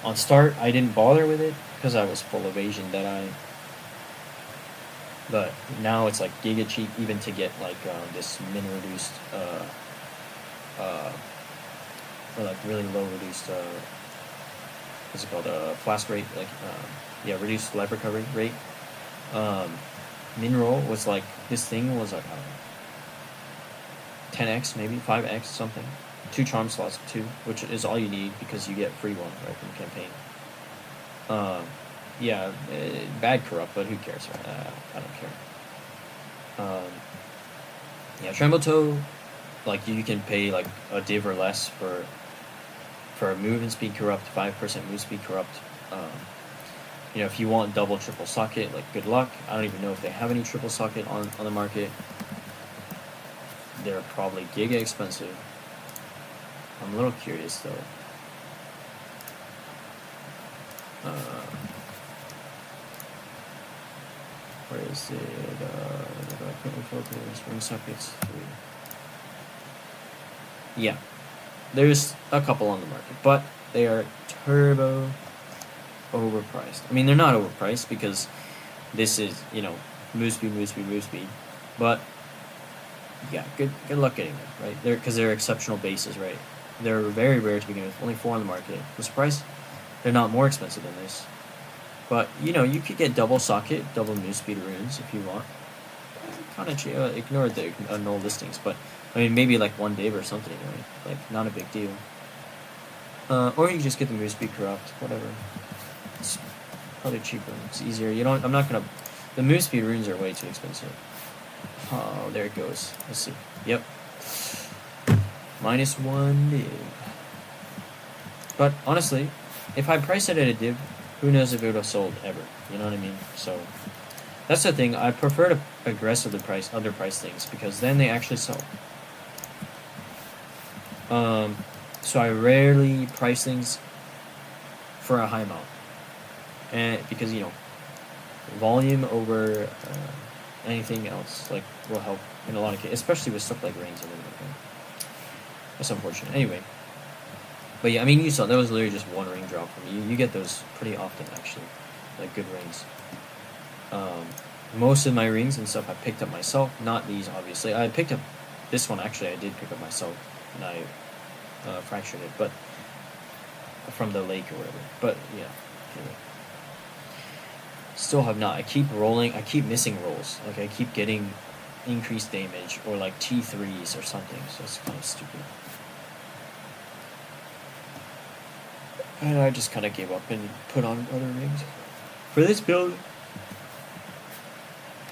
On start, I didn't bother with it because I was full evasion Deadeye. But now it's like giga cheap even to get like this min reduced or like really low reduced what's it called, flask rate, like yeah, reduced life recovery rate. Min roll was like, this thing was like 10x maybe 5x something. 2 charm slots too, which is all you need because you get free one right from the campaign. Yeah, bad corrupt, but who cares? Right? I don't care. Yeah, Tremble Toe, like you can pay like a div or less for a move and speed corrupt, 5% move speed corrupt. You know, if you want double triple socket, like good luck. I don't even know if they have any triple socket on the market. They're probably giga expensive. I'm a little curious though. Where is it? Equipment filters, ring sockets, 3. Yeah, there's a couple on the market, but they are turbo overpriced. I mean, they're not overpriced because this is, you know, move speed, but yeah, good luck getting them, right? Because they're exceptional bases, right? They're very rare to begin with, only 4 on the market. I'm surprised they're not more expensive than this. But, you know, you could get double socket, double move speed runes if you want. Kind of ignore the null listings, but, I mean, maybe like 1 div or something, right? Like, not a big deal. Or you just get the move speed corrupt, whatever. It's probably cheaper. It's easier. I'm not gonna. The move speed runes are way too expensive. Oh, there it goes. Let's see. Yep. -1 div. But honestly, if I price it at a div, who knows if it would have sold ever? You know what I mean? So that's the thing. I prefer to aggressively price underpriced things because then they actually sell. So I rarely price things for a high amount, and because volume over anything else will help in a lot of cases, especially with stuff like rings and everything. That's unfortunate. Anyway, but yeah, I mean, you saw that was literally just one ring drop from me. You get those pretty often actually, like good rings. Most of my rings and stuff I picked up myself. Not these, obviously. I picked up this one actually. I did pick up myself, and I fractured it, but from the lake or whatever. But yeah, anyway. Still have not. I keep rolling. I keep missing rolls. Like I keep getting increased damage or like T3s or something. So it's kind of stupid. And I just kind of gave up and put on other rings. For this build,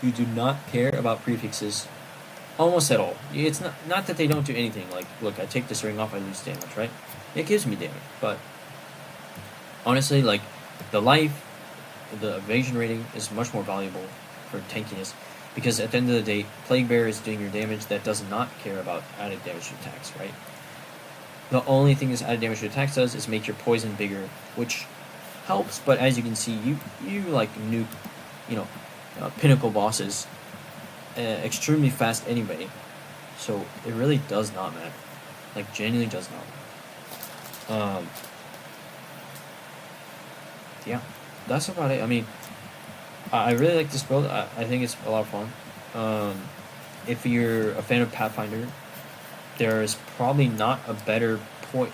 you do not care about prefixes almost at all. It's not that they don't do anything. Like, look, I take this ring off, I lose damage, right? It gives me damage, but honestly, like, the life, the evasion rating is much more valuable for tankiness, because at the end of the day, Plague Bearer is doing your damage that does not care about added damage to attacks, right? The only thing this added damage to attacks does is make your poison bigger, which helps, but as you can see, you like nuke, pinnacle bosses extremely fast anyway, so it really does not matter. Like, genuinely does not matter. Yeah, that's about it. I mean, I really like this build. I think it's a lot of fun. If you're a fan of Pathfinder, there's probably not a better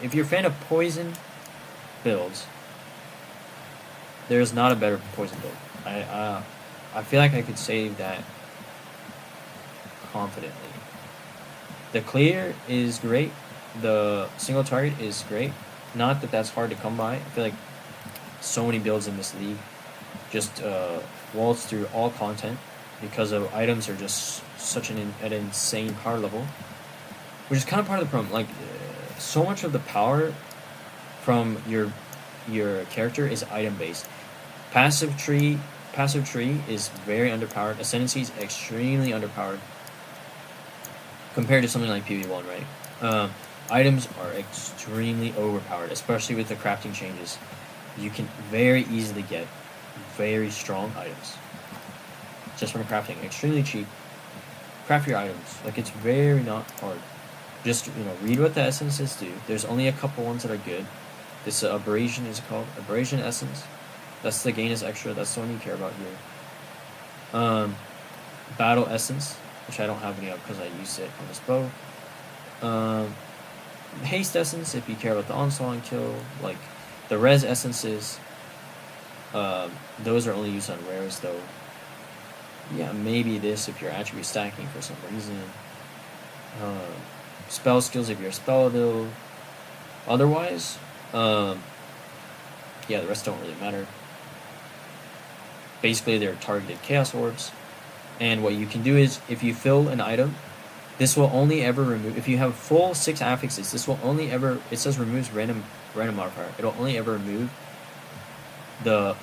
if you're a fan of poison builds, there's not a better poison build. I feel like I could say that confidently. The clear is great. The single target is great. Not that that's hard to come by. I feel like so many builds in this league just waltz through all content because of items are just such an insane power level, which is kind of part of the problem. Like, so much of the power from your character is item based. Passive tree is very underpowered. Ascendancy is extremely underpowered compared to something like PV1, right? Items are extremely overpowered, especially with the crafting changes. You can very easily get very strong items just from crafting. Extremely cheap. Craft your items. Like, it's very not hard. Just, read what the essences do. There's only a couple ones that are good. This Abrasion is called. Abrasion Essence. That's the gain is extra. That's the one you care about here. Battle Essence, which I don't have any of because I used it on this bow. Haste Essence, if you care about the onslaught and kill. Like, the Res Essences, those are only used on rares, though. Yeah, maybe this if you're attribute stacking for some reason. Spell skills if you're a spell build. Otherwise, yeah, the rest don't really matter. Basically, they're targeted chaos orbs. And what you can do is, if you fill an item, this will only ever remove, if you have full 6 affixes, this will only ever, it says removes random modifier. It'll only ever remove the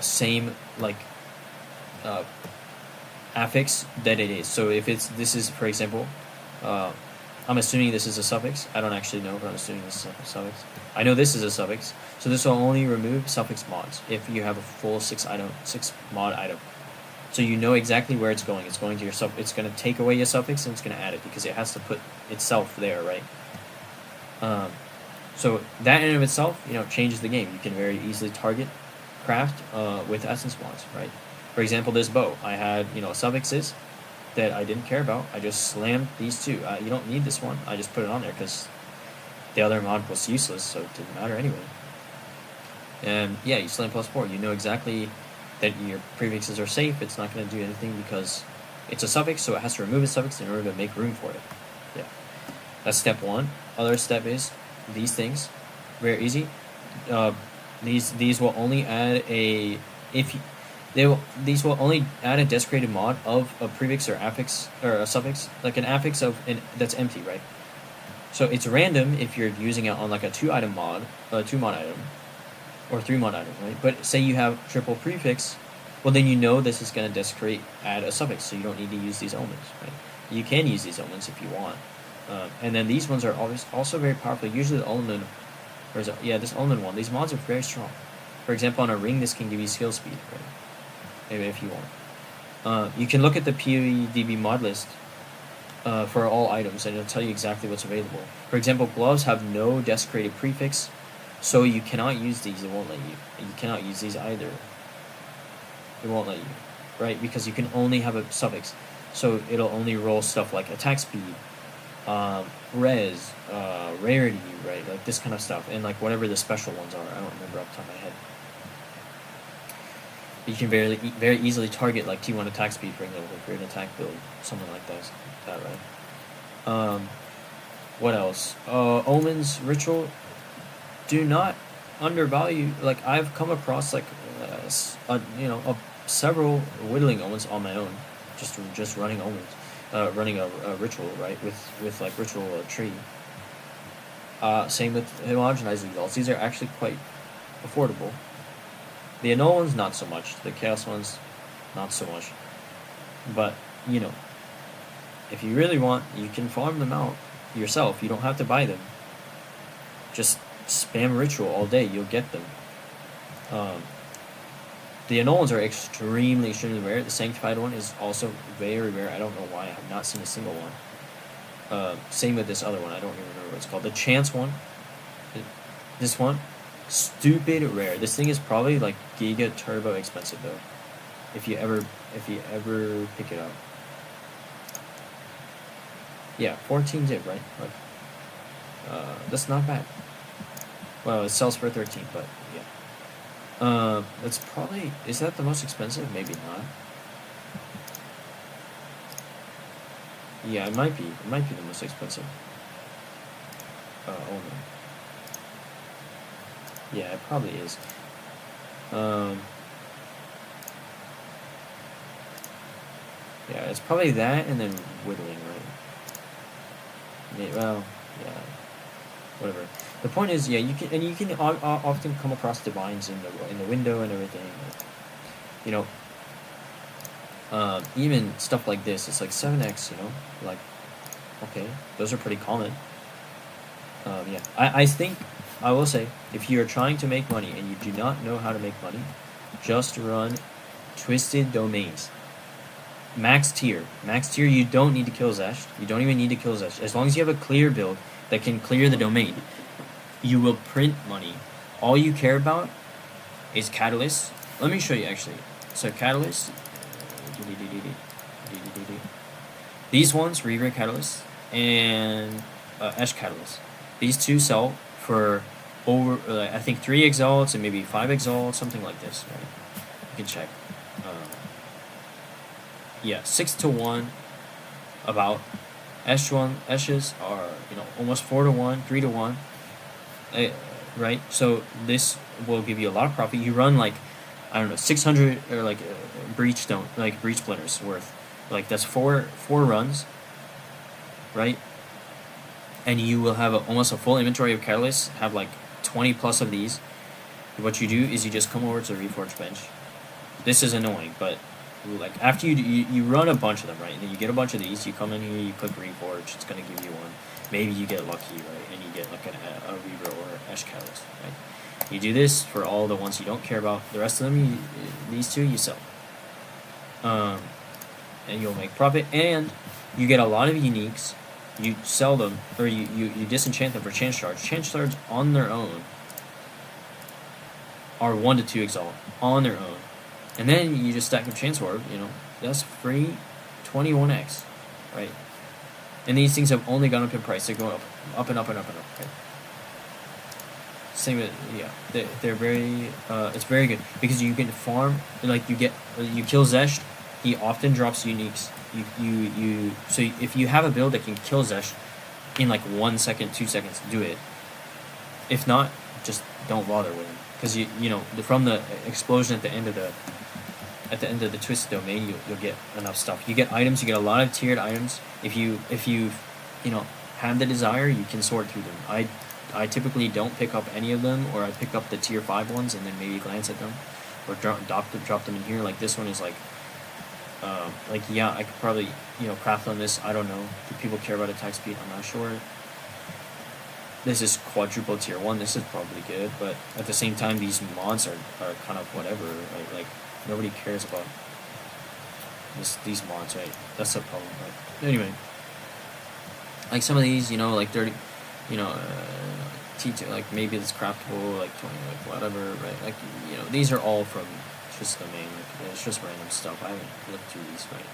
same, like, affix that it is. So if this is, for example, I'm assuming this is a suffix. I don't actually know, but I'm assuming this is a suffix. I know this is a suffix, so this will only remove suffix mods if you have a full 6 mod item. So you know exactly where it's going. It's going to your it's going to take away your suffix and it's going to add it because it has to put itself there, right? So that in and of itself, changes the game. You can very easily target craft with essence mods, right? For example, this bow, I had suffixes that I didn't care about. I just slammed these two. You don't need this one. I just put it on there because the other mod was useless, so it didn't matter anyway. And yeah, you slam +4. You know exactly that your prefixes are safe. It's not going to do anything because it's a suffix, so it has to remove a suffix in order to make room for it. Yeah, that's step 1. Other step is these things. Very easy. These will only add these will only add a desecrated mod of a prefix or affix or a suffix, like an affix that's empty, right? So it's random if you're using it on like a 2 mod item, or 3 mod item, right? But say you have triple prefix, well then this is going to add a suffix, so you don't need to use these omens, right? You can use these omens if you want, And then these ones are always also very powerful. Usually the Ultimate, this Ultimate one. These mods are very strong. For example, on a ring, this can give you skill speed, right? Maybe if you want. You can look at the PoE mod list for all items, and it'll tell you exactly what's available. For example, gloves have no desecrated prefix, so you cannot use these. It won't let you. You cannot use these either. It won't let you, right? Because you can only have a suffix, so it'll only roll stuff like attack speed, res, rarity, right? Like this kind of stuff, and like whatever the special ones are. I don't remember off the top of my head. You can very easily target like T1 attack speed, for example, if you're an attack build, something like that, right? What else? Omens ritual. Do not undervalue. Like I've come across like several whittling omens on my own, just running omens, running a ritual, right, with like ritual tree. Same with homogenized exalts. These are actually quite affordable. The annul ones, not so much. The chaos ones, not so much. But, if you really want, you can farm them out yourself. You don't have to buy them. Just spam ritual all day. You'll get them. The annul ones are extremely rare. The sanctified one is also very rare. I don't know why. I have not seen a single one. Same with this other one. I don't even remember what it's called. The chance one. This one. Stupid rare. This thing is probably like giga turbo expensive though. If you ever pick it up. Yeah, 14 div, right? Like, that's not bad. Well, it sells for 13, but yeah. It's probably, is that the most expensive? Maybe not. Yeah, it might be. It might be the most expensive. Oh no. Yeah, it probably is. Yeah, it's probably that and then whittling, right? Well, yeah, whatever. The point is, yeah, you can often come across divines in the window and everything. Even stuff like this, it's like 7x. Like, okay, those are pretty common. Yeah, I think. I will say, if you are trying to make money and you do not know how to make money, just run Twisted Domains. Max tier, you don't need to kill Zesht. You don't even need to kill Zesht. As long as you have a clear build that can clear the domain, you will print money. All you care about is Catalyst. Let me show you, actually. So, Catalyst. These ones, Reaver Catalyst, and Esh Catalyst. These two sell for over, I think 3 exalts and maybe 5 exalts, something like this, right? You can check. Yeah, 6 to 1. About Eshes are almost 4 to 1, 3 to 1, right? So this will give you a lot of profit. You run like, I don't know, 600 or like breach splinters worth. Like that's four runs, right? And you will have almost a full inventory of catalysts, have like 20 plus of these. What you do is you just come over to the Reforged bench. This is annoying, but like after you run a bunch of them, right? And then you get a bunch of these, you come in here, you click Reforge, it's going to give you one. Maybe you get lucky, right? And you get like a Reaver or Ash Catalyst, right? You do this for all the ones you don't care about. The rest of them, these two, you sell. And you'll make profit, and you get a lot of uniques. You sell them, or you disenchant them for chance shards. Chance shards on their own are 1 to 2 exalt on their own, and then you just stack up chance orb. That's free 21x, right? And these things have only gone up in price. They're going up and up and up and up. Right? Same with they're very it's very good because you can farm, like you kill Zesh. He often drops uniques. So if you have a build that can kill Zesh in like 1 second, 2 seconds, do it. If not, just don't bother with him, because from the explosion at the end of the Twisted Domain, you'll get enough stuff. You get items. You get a lot of tiered items. If you have the desire, you can sort through them. I typically don't pick up any of them, or I pick up the tier 5 ones and then maybe glance at them, or drop them in here. Like this one is like Like, yeah, I could probably, craft on this. I don't know. Do people care about attack speed? I'm not sure. This is quadruple tier 1. This is probably good, but at the same time, these mods are kind of whatever, right? Like, nobody cares about these mods, right? That's the problem, right? Anyway, like some of these, like 30, T2, like maybe it's craftable, like 20, like whatever, right? Like, these are all from just the main, like, it's just random stuff. I haven't looked through these, right?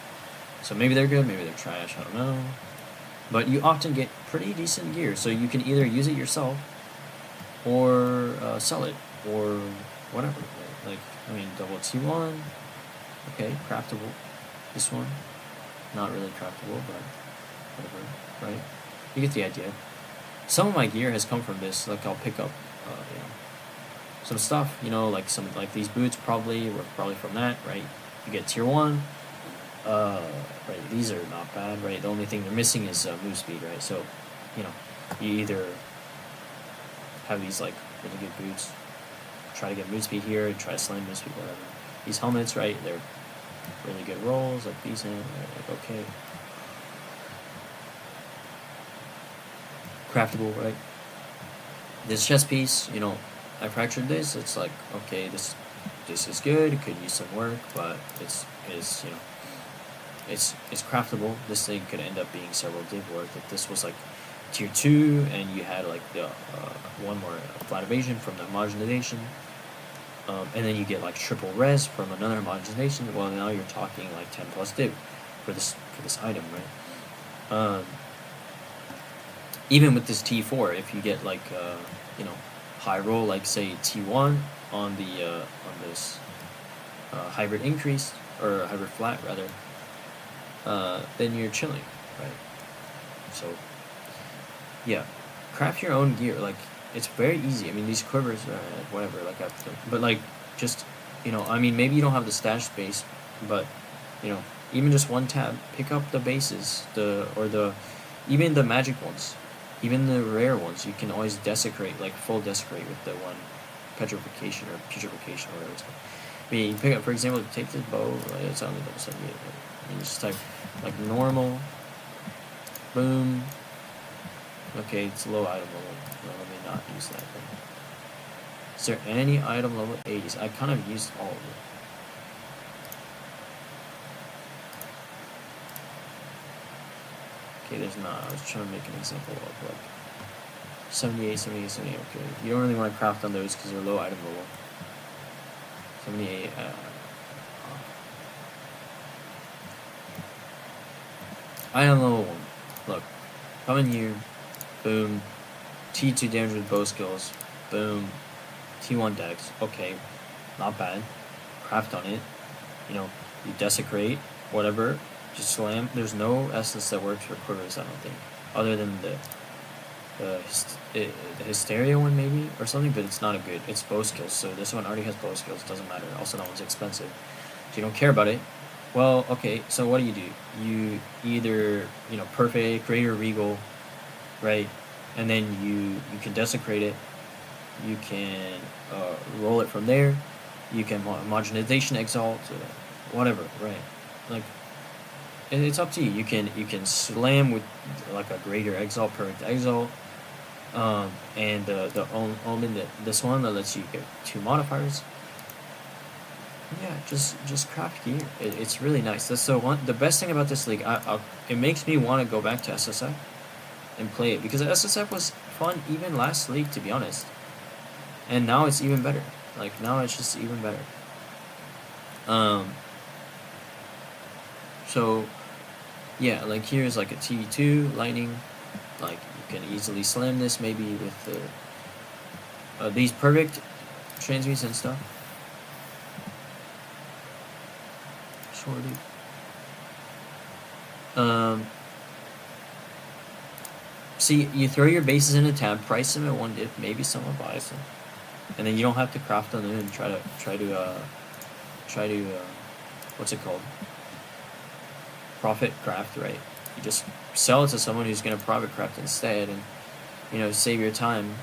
So maybe they're good, maybe they're trash, I don't know. But you often get pretty decent gear, so you can either use it yourself or sell it or whatever. Right? Like, I mean, double T1, okay, craftable. This one, not really craftable, but whatever, right? You get the idea. Some of my gear has come from this. Like, I'll pick up, some stuff. Like these boots probably were from that, right? You get tier 1. Right, these are not bad, right? The only thing they're missing is move speed, right? So, you either have these like really good boots, try to get move speed here, try to slam move speed, whatever. These helmets, right? They're really good rolls, like decent, right? Like okay, craftable, right? This chest piece, I fractured this. It's like okay, this is good. It could use some work, but it's it's craftable. This thing could end up being several div worth. If this was like tier 2 and you had like the one more flat evasion from the homogenization, and then you get like triple res from another homogenization, well now you're talking like 10 plus div for this item, right? Even with this T4, if you get like high roll, like say T1 on the on this hybrid increase or hybrid flat rather, then you're chilling, right? So, yeah, craft your own gear. Like, it's very easy. I mean, these quivers, whatever, like, but like, just, I mean, maybe you don't have the stash space, but, even just one tab, pick up the bases, even the magic ones, even the rare ones, you can always desecrate, like, full desecrate with the one petrification or putrefaction or whatever it's called. I mean, you pick up, for example, take this bow, right? It's only level 78, right? And you just type like normal, boom. Okay, it's low item level. Well, let me not use that thing. Is there any item level 80s? I kind of used all of it. Okay, there's not. I was trying to make an example of like 78, 78, 78. Okay, you don't really want to craft on those because they're low item level. 78. Item level 1. Look, come in here, boom, T2 damage with bow skills, boom, T1 dex, okay, not bad, craft on it, you desecrate, whatever, just slam. There's no essence that works for quivers, I don't think, other than the Hysteria one maybe, or something, but it's not a good, it's bow skills, so this one already has bow skills, doesn't matter, also that one's expensive, so you don't care about it. Well, okay, so what do? You either, perfect, greater regal, right? And then you can desecrate it. You can roll it from there. You can homogenization exalt, whatever, right? Like, it's up to you. You can slam with like a greater exalt, perfect exalt, and the only this one that lets you get 2 modifiers. Yeah, just craft gear. It's really nice. That's the best thing about this league. It makes me want to go back to SSF and play it because SSF was fun even last league, to be honest. And now it's even better. Like now it's just even better. So yeah, like here's like a T2 lightning. Like you can easily slam this maybe with these perfect transmutes and stuff. See, you throw your bases in a tab, price them at 1 div, maybe someone buys them, and then you don't have to craft on them and try to what's it called? Profit craft, right? You just sell it to someone who's gonna profit craft instead, and save your time,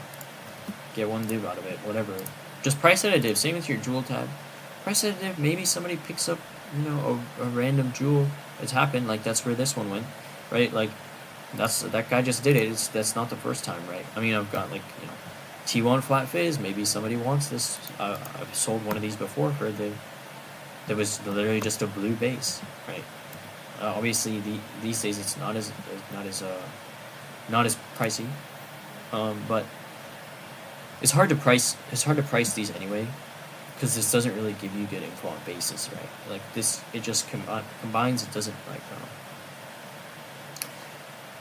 get 1 div out of it, whatever. Just price at a div. Same with your jewel tab. Price at a div. Maybe somebody picks up a random jewel. It's happened. Like that's where this one went, right? Like that guy just did it. That's not the first time, right? I mean, I've got like T1 flat fizz. Maybe somebody wants this. I've sold one of these before for there was literally just a blue base, right? Obviously, these days it's not as pricey, but it's hard to price. It's hard to price these anyway, because this doesn't really give you good info on bases, right? Like this, it just combines. It doesn't like.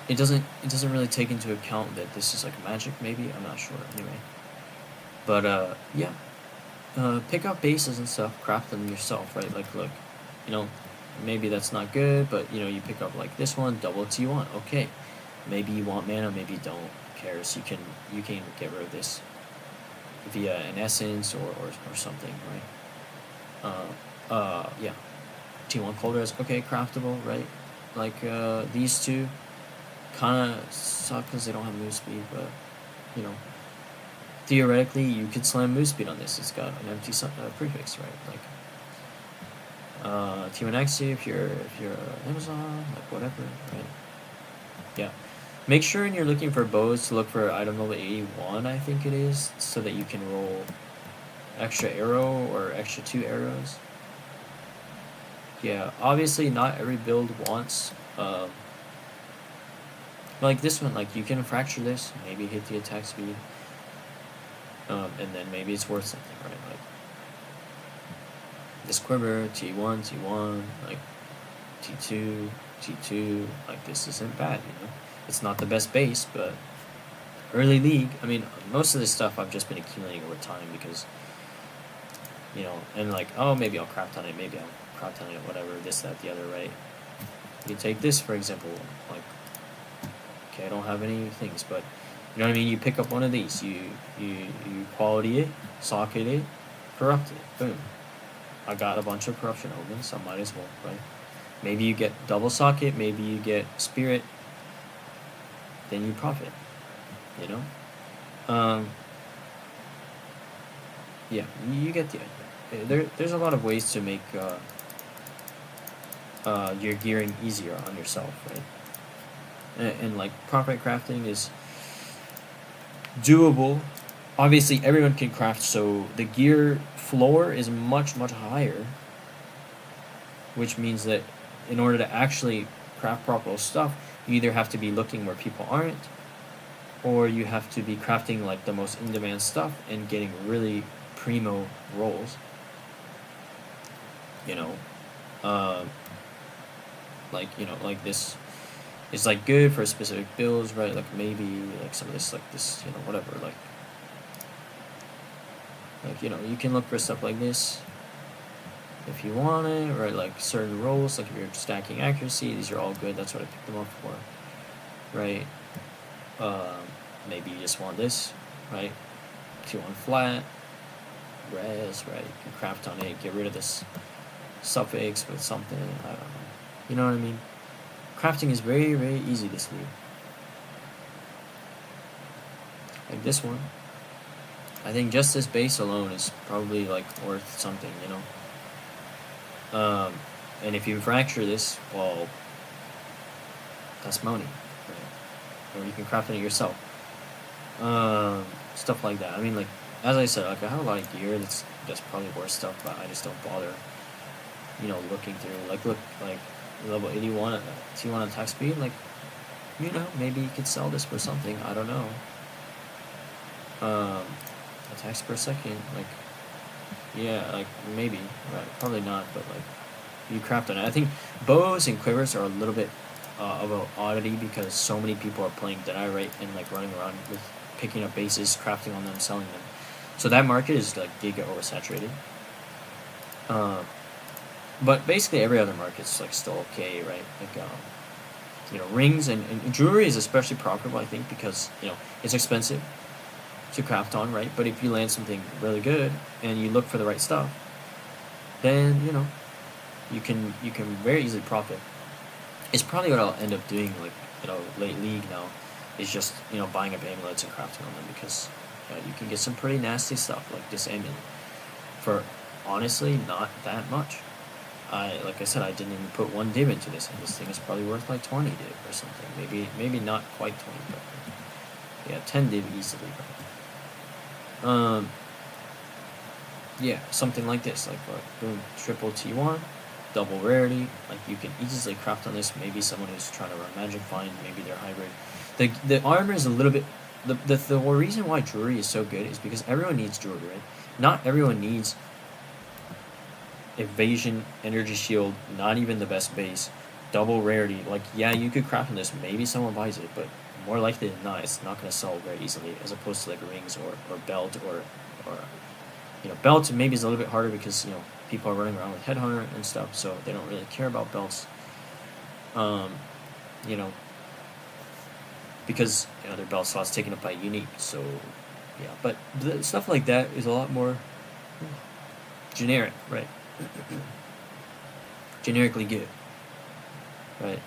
It doesn't really take into account that this is like magic. Maybe I'm not sure. Anyway, but yeah. Pick up bases and stuff, craft them yourself, right? Like, look, maybe that's not good, but you pick up like this one, double T1. Okay, maybe you want mana, maybe you don't. Who cares? You can get rid of this via an essence or something, right? Yeah. T1 cold res, okay, craftable, right? Like these two kind of suck because they don't have move speed, but theoretically, you could slam move speed on this. It's got an empty prefix, right? Like T1X if you're Amazon, like whatever, right? Yeah. Make sure when you're looking for bows to look for item level 81, I think it is, so that you can roll extra arrow or extra 2 arrows. Yeah, obviously not every build wants like this one, like you can fracture this, maybe hit the attack speed. And then maybe it's worth something, right? Like this quiver, T1, like T2, like this isn't bad, It's not the best base, but early league, I mean, most of this stuff I've just been accumulating over time because, and like, oh, maybe I'll craft on it, maybe I'll craft on it, whatever, this, that, the other, right? You take this, for example, like, okay, I don't have any things, but you know what I mean? You pick up one of these, you quality it, socket it, corrupt it, boom. I got a bunch of corruption omens, so I might as well, right? Maybe you get double socket, maybe you get spirit, then you profit, Yeah, you get the idea. There's a lot of ways to make your gearing easier on yourself, right? And like profit crafting is doable. Obviously, everyone can craft, so the gear floor is much, much higher, which means that in order to actually craft proper stuff, you either have to be looking where people aren't, or you have to be crafting like the most in-demand stuff and getting really primo rolls. Like this is like good for specific builds, right? Like maybe like some of this, like this, whatever, like you can look for stuff like this if you want it, right? Like certain rolls, like if you're stacking accuracy, these are all good. That's what I picked them up for, right? Maybe you just want this, right? T1 flat, res, right? You can craft on it, get rid of this suffix with something, I don't know. You know what I mean? Crafting is very, very easy this league. Like this one. I think just this base alone is probably like worth something, and if you fracture this, well, that's money, right? Or you can craft it yourself. Stuff like that. I mean, like, as I said, like I have a lot of gear that's probably worth stuff, but I just don't bother, looking through. Like, look, like level 81 T1 attack speed, like, maybe you could sell this for something. I don't know. Attacks per second, like, yeah, like maybe, right? Probably not, but like you craft on it. I think bows and quivers are a little bit of an oddity because so many people are playing Deadeye, right, and like running around with picking up bases, crafting on them, selling them. So that market is like giga oversaturated. But basically every other market's like still okay, right? Like rings and jewelry is especially profitable, I think, because it's expensive to craft on, right? But if you land something really good and you look for the right stuff, then you can very easily profit. It's probably what I'll end up doing, like late league now, is just buying up amulets and crafting on them, because you can get some pretty nasty stuff like this amulet for honestly not that much. like I said, I didn't even put 1 div into this, and this thing is probably worth like 20 div or something. Maybe not quite 20, but yeah, 10 div easily. Yeah, something like this, like boom, triple T1, double rarity. Like you can easily craft on this. Maybe someone who's trying to run magic find, maybe they're hybrid. The armor is a little bit. The reason why jewelry is so good is because everyone needs jewelry, right? Not everyone needs evasion, energy shield, not even the best base, double rarity. Like, yeah, you could craft on this, maybe someone buys it, but more likely than not, it's not going to sell very easily, as opposed to like rings or belt or belt maybe is a little bit harder because people are running around with headhunter and stuff, so they don't really care about belts. You know, because their belt slot's taken up by unique, so yeah. But stuff like that is a lot more generic, right? Generically good, right?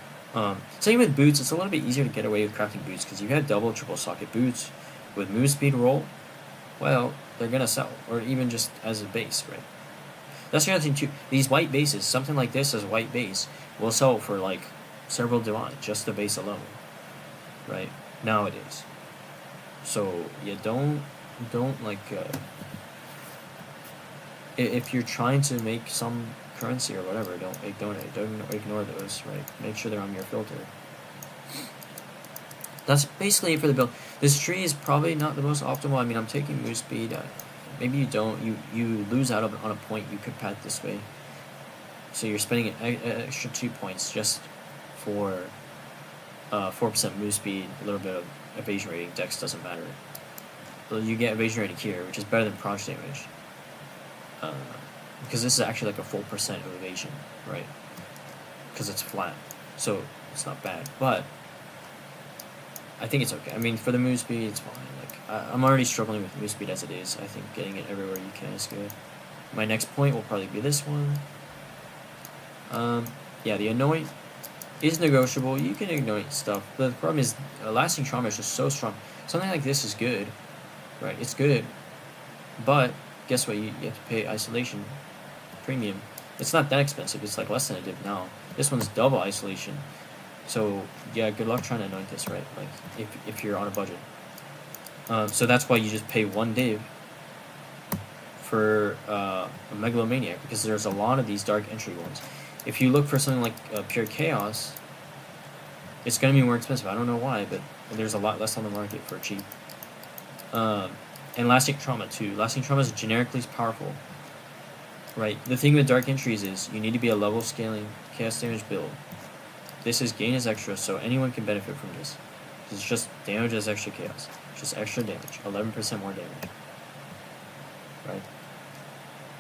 Same with boots. It's a little bit easier to get away with crafting boots because you have double, triple socket boots with move speed roll. Well, they're gonna sell, or even just as a base, right? That's the other thing too. These white bases, something like this as a white base, will sell for like several divine, just the base alone, right? Nowadays. So yeah, don't like if you're trying to make some currency or whatever, don't ignore those, right? Make sure they're on your filter. That's basically it for the build. This tree is probably not the most optimal. I mean, I'm taking move speed. Maybe you don't. You lose out on a point. You could path this way. So you're spending an extra 2 points just for 4% move speed, a little bit of evasion rating. Dex doesn't matter. But you get evasion rating here, which is better than proj damage. Because this is actually like a full percent of evasion, right? Because it's flat. So it's not bad. But I think it's okay. I mean, for the move speed, it's fine. Like I'm already struggling with move speed as it is. I think getting it everywhere you can is good. My next point will probably be this one. Yeah, the anoint is negotiable. You can anoint stuff. But the problem is, lasting trauma is just so strong. Something like this is good, right? It's good, but guess what? You have to pay isolation premium. It's not that expensive. It's like less than a dip now. This one's double isolation. So yeah, good luck trying to anoint this, right? Like if you're on a budget. So that's why you just pay 1 div for a megalomaniac, because there's a lot of these dark entry ones. If you look for something like pure chaos, it's gonna be more expensive. I don't know why, but there's a lot less on the market for cheap. And lasting trauma too. Lasting trauma is generically powerful, right? The thing with dark entries is you need to be a level scaling chaos damage build. This is gain as extra, so anyone can benefit from this. It's just damage as extra chaos. Just extra damage. 11% more damage. Right?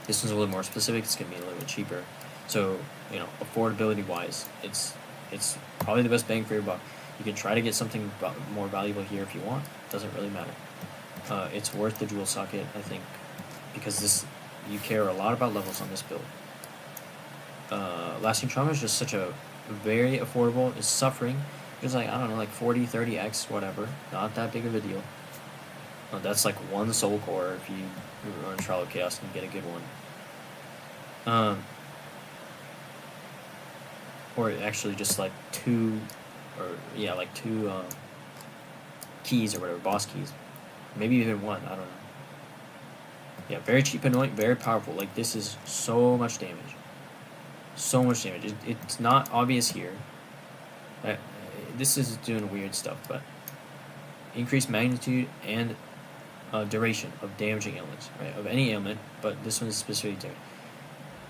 This one's a little more specific. It's going to be a little bit cheaper. So, affordability-wise, it's probably the best bang for your buck. You can try to get something more valuable here if you want. Doesn't really matter. It's worth the dual socket, I think, because you care a lot about levels on this build. Lasting trauma is just such a very affordable. It's suffering. It's like, I don't know, like 40, 30x, whatever. Not that big of a deal. That's like 1 soul core if you run Trial of Chaos and get a good one. Or actually just like 2, like 2 keys or whatever, boss keys. Maybe even 1, I don't know. Yeah, very cheap anoint, very powerful. Like, this is so much damage. So much damage. It's not obvious here. This is doing weird stuff, but increased magnitude and duration of damaging ailments, right? Of any ailment, but this one is specifically damage.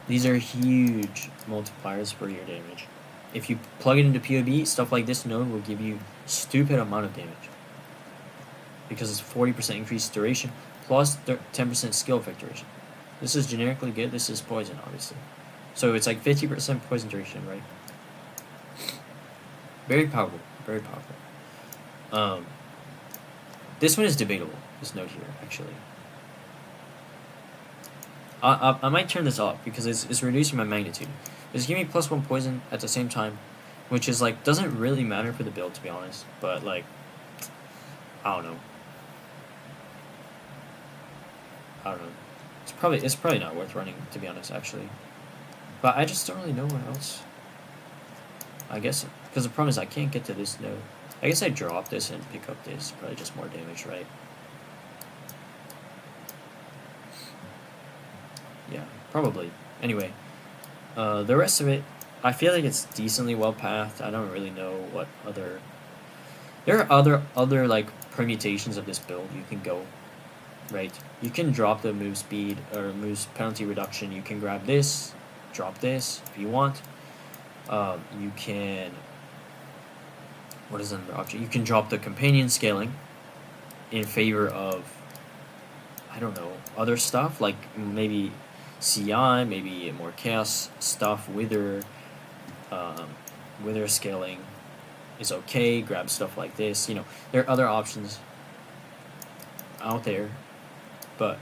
These are huge multipliers for your damage. If you plug it into PoE, stuff like this node will give you stupid amount of damage. Because it's 40% increased duration plus 10% skill effect duration. This is generically good. This is poison, obviously. So it's like 50% poison duration, right? Very powerful. Very powerful. This one is debatable, this node here, actually. I might turn this off because it's reducing my magnitude. It's giving me +1 poison at the same time, which is like, doesn't really matter for the build, to be honest. But like, I don't know. It's probably not worth running, to be honest, actually. But I just don't really know what else. I guess, because the problem is I can't get to this node. I guess I drop this and pick up this. Probably just more damage, right? Yeah, probably. Anyway, the rest of it, I feel like it's decently well pathed. I don't really know what other... There are other like permutations of this build you can go, right? You can drop the move speed or move penalty reduction. You can grab this, drop this if you want. You can... What is another option? You can drop the companion scaling in favor of, I don't know, other stuff, like maybe CI, maybe more chaos stuff, wither scaling is okay, grab stuff like this, you know, there are other options out there, but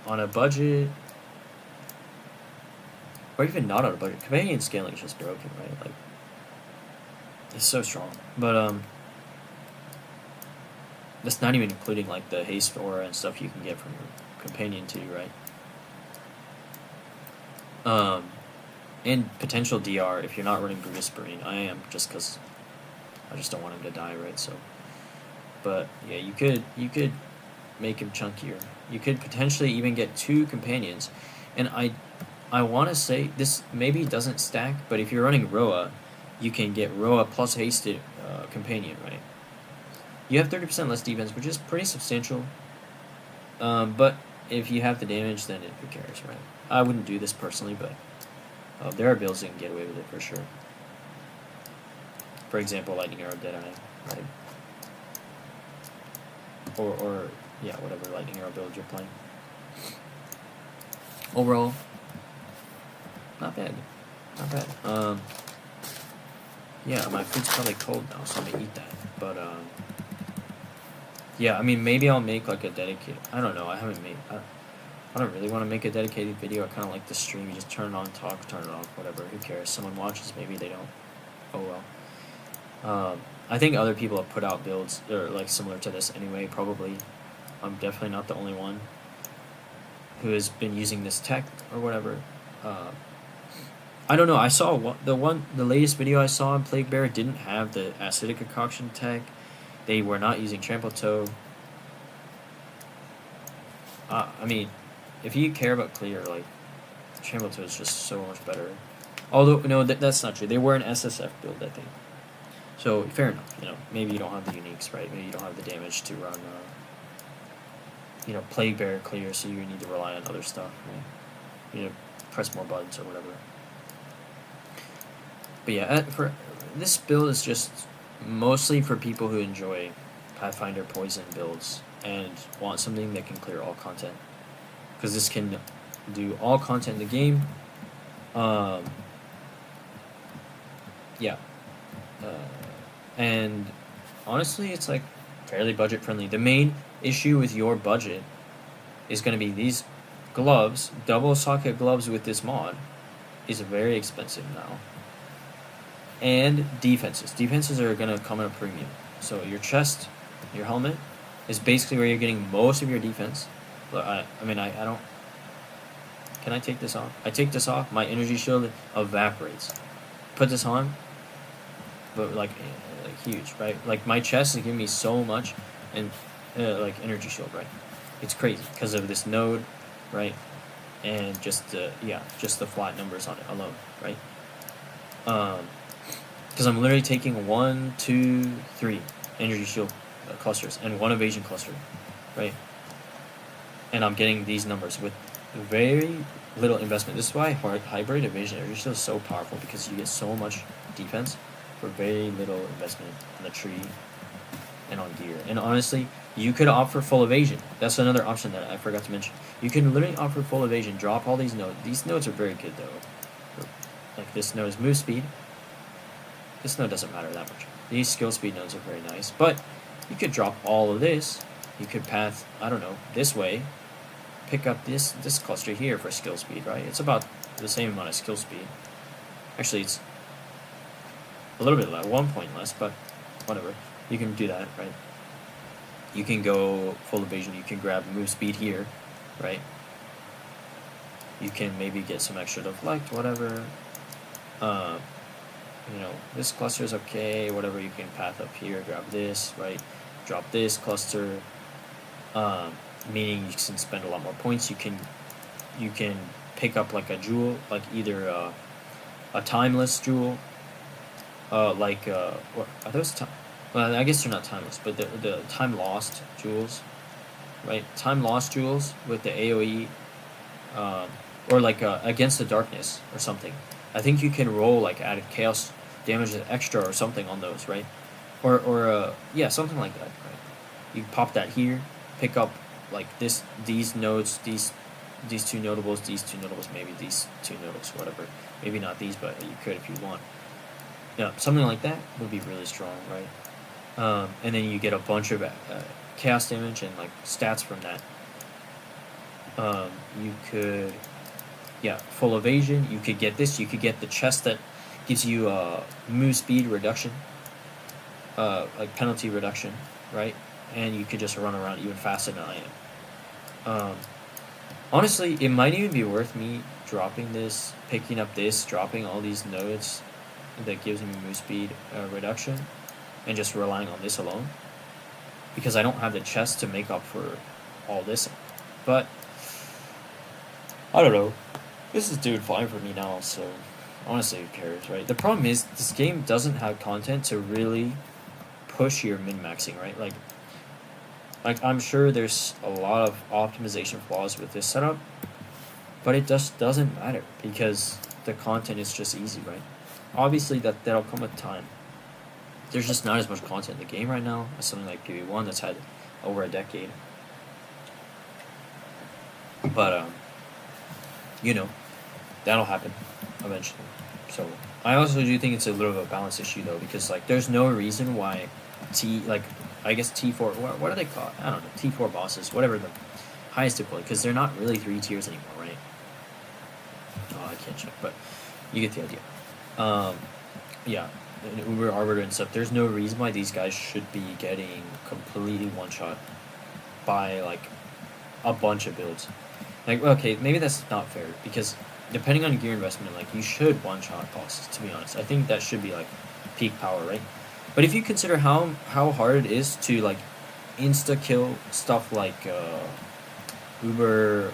on a budget, or even not on a budget, companion scaling is just broken, right? Like, it's so strong, but that's not even including like the haste aura and stuff you can get from your companion too, right? And potential DR if you're not running Brutus Marine. I am, just because I just don't want him to die, right? So, but yeah, you could make him chunkier. You could potentially even get 2 companions, and I want to say this maybe doesn't stack, but if you're running Roa, you can get Roa plus hasted companion, right? You have 30% less defense, which is pretty substantial. But if you have the damage, then who cares, right? I wouldn't do this personally, but there are builds that can get away with it for sure. For example, Lightning Arrow Deadeye, right? Or yeah, whatever Lightning Arrow build you're playing. Overall, not bad. Not bad. Yeah, my food's probably cold now, so I'm gonna eat that. But yeah, I mean, maybe I'll make like a dedicated... I don't know, I haven't made... I don't really want to make a dedicated video. I kind of like the stream. You just turn it on, talk, turn it off, whatever. Who cares? Someone watches, maybe they don't. Oh well. I think other people have put out builds or like similar to this anyway, probably. I'm definitely not the only one who has been using this tech or whatever. I don't know. I saw the latest video I saw on Plague Bear didn't have the acidic concoction tech. They were not using Trample Toe. I mean, if you care about clear, like, Trample Toe is just so much better. Although, no, that's not true. They were an SSF build, I think. So, fair enough, you know. Maybe you don't have the uniques, right? Maybe you don't have the damage to run, you know, Plague Bear clear, so you need to rely on other stuff, right? You need to press more buttons or whatever. But yeah, for this build is just mostly for people who enjoy Pathfinder poison builds and want something that can clear all content, because this can do all content in the game. Yeah, and honestly, it's like fairly budget friendly. The main issue with your budget is going to be these gloves. Double socket gloves with this mod is very expensive now. And defenses. Defenses are going to come at a premium. So your chest, your helmet, is basically where you're getting most of your defense. But I mean, I don't... Can I take this off? I take this off, my energy shield evaporates. Put this on, but like huge, right? Like my chest is giving me so much, and like energy shield, right? It's crazy because of this node, right? And just the flat numbers on it alone, right? Because I'm literally taking 1, 2, 3 energy shield clusters and 1 evasion cluster, right? And I'm getting these numbers with very little investment. This is why hybrid evasion energy shield is so powerful, because you get so much defense for very little investment on the tree and on gear. And honestly, you could offer full evasion. That's another option that I forgot to mention. You can literally offer full evasion, drop all these nodes. These nodes are very good though. Like this node is move speed. This node doesn't matter that much. These skill speed nodes are very nice, but you could drop all of this. You could path, I don't know, this way. Pick up this cluster here for skill speed, right? It's about the same amount of skill speed. Actually, it's a little bit less, 1 point less, but whatever. You can do that, right? You can go full evasion. You can grab move speed here, right? You can maybe get some extra deflect, whatever. You know, this cluster is okay, whatever. You can path up here, grab this, right? Drop this cluster, meaning you can spend a lot more points. You can pick up like a jewel, like either a timeless jewel, what are those? Well, I guess they're not timeless, but the time lost jewels, right? Time lost jewels with the AOE, or like against the darkness or something. I think you can roll like added chaos damage extra or something on those, right? Or yeah, something like that, right? You pop that here, pick up like these nodes, these two notables, maybe these two notables, whatever. Maybe not these, but you could if you want. Yeah, something like that would be really strong, right? And then you get a bunch of chaos damage and like stats from that. You could, yeah, full evasion. You could get this. You could get the chest that gives you move speed reduction, like penalty reduction, right? And you could just run around even faster than I am. Honestly, it might even be worth me dropping this, picking up this, dropping all these nodes that gives me move speed reduction, and just relying on this alone, because I don't have the chest to make up for all this. But I don't know. This is doing fine for me now, so honestly, who cares, right? The problem is this game doesn't have content to really push your min-maxing, right? Like I'm sure there's a lot of optimization flaws with this setup, but it just doesn't matter because the content is just easy, right? Obviously, that'll come with time. There's just not as much content in the game right now as something like PoE1 that's had over a decade. But you know, that'll happen eventually. So I also do think it's a little bit of a balance issue though, because like there's no reason why I guess T4, what are they called? I don't know, T4 bosses, whatever the highest deploy, because they're not really 3 tiers anymore, right? Oh, I can't check, but you get the idea. Yeah, Uber Arbiter and stuff, there's no reason why these guys should be getting completely one-shot by, like, a bunch of builds. Like, okay, maybe that's not fair, because depending on gear investment, like, you should one-shot bosses, to be honest. I think that should be, like, peak power, right? But if you consider how hard it is to like insta kill stuff like Uber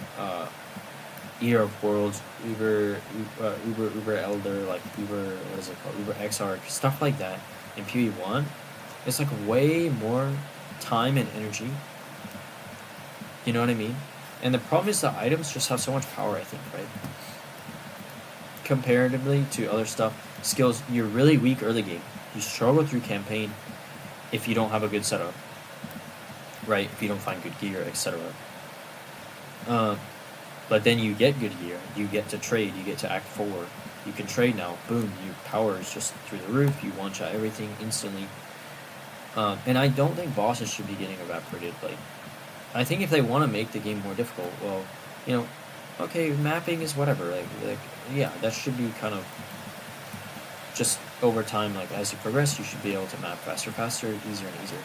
Eater of Worlds, Uber Elder, like Uber, what is it called, Uber Exarch, stuff like that in PoE1, it's like way more time and energy. You know what I mean? And the problem is the items just have so much power, I think, right? Comparatively to other stuff, skills, you're really weak early game. You struggle through campaign if you don't have a good setup, right? If you don't find good gear, etc. But then you get good gear. You get to trade. You get to act 4. You can trade now. Boom. Your power is just through the roof. You one-shot everything instantly. And I don't think bosses should be getting evaporated. Like, I think if they want to make the game more difficult, well, you know, okay, mapping is whatever. Like yeah, that should be kind of just over time, like as you progress, you should be able to map faster, easier and easier.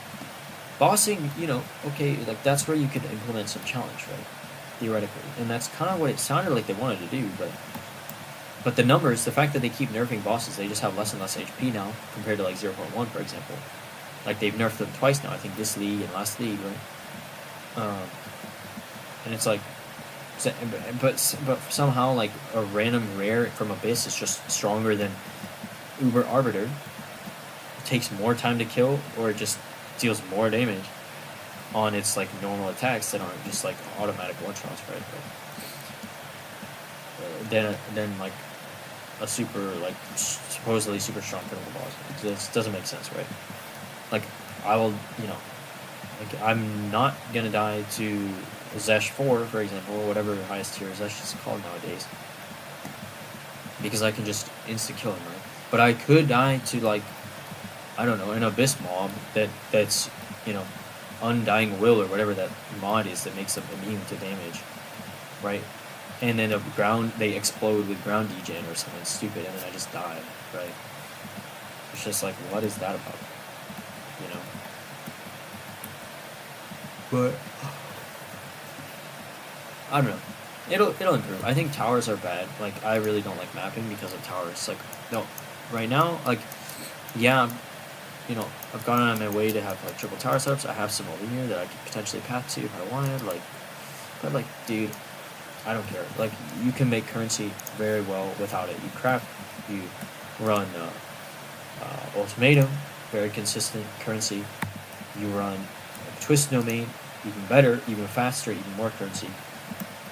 Bossing, you know, okay, like that's where you could implement some challenge, right? Theoretically. And that's kind of what it sounded like they wanted to do, but the numbers, the fact that they keep nerfing bosses, they just have less and less HP now compared to like 0.1, for example. Like they've nerfed them twice now, I think this league and last league, right? And it's like, but somehow like a random rare from Abyss is just stronger than Uber Arbiter. It takes more time to kill, or it just deals more damage on its like normal attacks that aren't just like automatic one-shots, right? Then like a super like supposedly super strong critical boss. This doesn't make sense, right? Like I will, you know, like I'm not gonna die to Zesh 4, for example, or whatever highest tier Zesh is called nowadays, because I can just insta kill him, right? But I could die to like, I don't know, an Abyss mob that's, you know, Undying Will or whatever that mod is that makes them immune to damage, right? And then they explode with ground degen or something stupid, and then I just die, right? It's just like, what is that about? You know? But I don't know. It'll improve. I think towers are bad. Like I really don't like mapping because of towers. Like no, right now like yeah, you know I've gone out of my way to have like triple tower setups. I have some over here that I could potentially path to if I wanted. Like, but like dude, I don't care. Like you can make currency very well without it. You craft, you run ultimatum, very consistent currency. You run twist domain, even better, even faster, even more currency.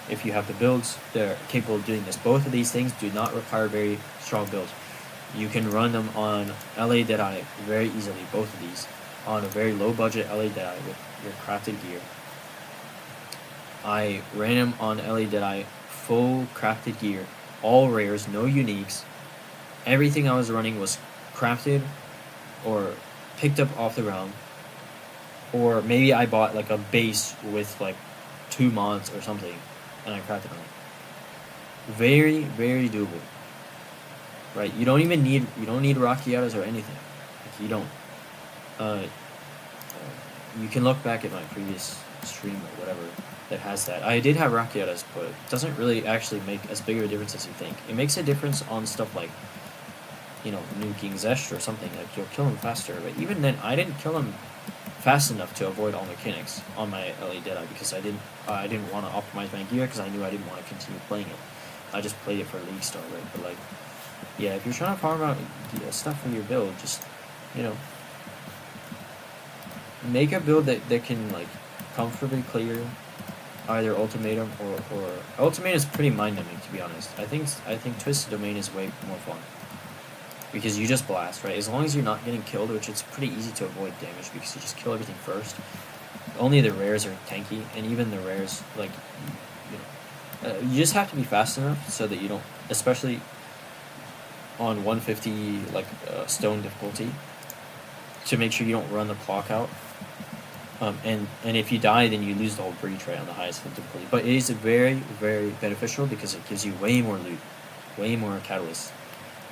If you have the builds that are capable of doing this, both of these things do not require very strong builds. You can run them on LA Deadeye very easily. Both of these on a very low budget LA Deadeye with your crafted gear. I ran them on LA Deadeye, full crafted gear, all rares, no uniques. Everything I was running was crafted or picked up off the ground, or maybe I bought like a base with like 2 mods or something, and I crafted on it. Very, very doable. Right? You don't need Rockiatas or anything. Like you don't. You can look back at my previous stream or whatever that has that. I did have Rockiatas, but it doesn't really actually make as big of a difference as you think. It makes a difference on stuff like, nuking Zesht or something. Like you'll kill him faster. But even then, I didn't kill him fast enough to avoid all mechanics on my LA Deadeye because I didn't want to optimize my gear because I knew I didn't want to continue playing it. I just played it for League Star, right? But like, yeah, if you're trying to farm out stuff for your build, just make a build that can like comfortably clear either ultimatum or ultimatum is pretty mind numbing, to be honest. I think twisted domain is way more fun because you just blast, right? As long as you're not getting killed, which it's pretty easy to avoid damage because you just kill everything first. Only the rares are tanky, and even the rares, like, you just have to be fast enough so that you don't, especially on 150 like stone difficulty, to make sure you don't run the clock out. And if you die, then you lose the whole breach, right, on the highest difficulty. But it is very, very beneficial because it gives you way more loot, way more catalysts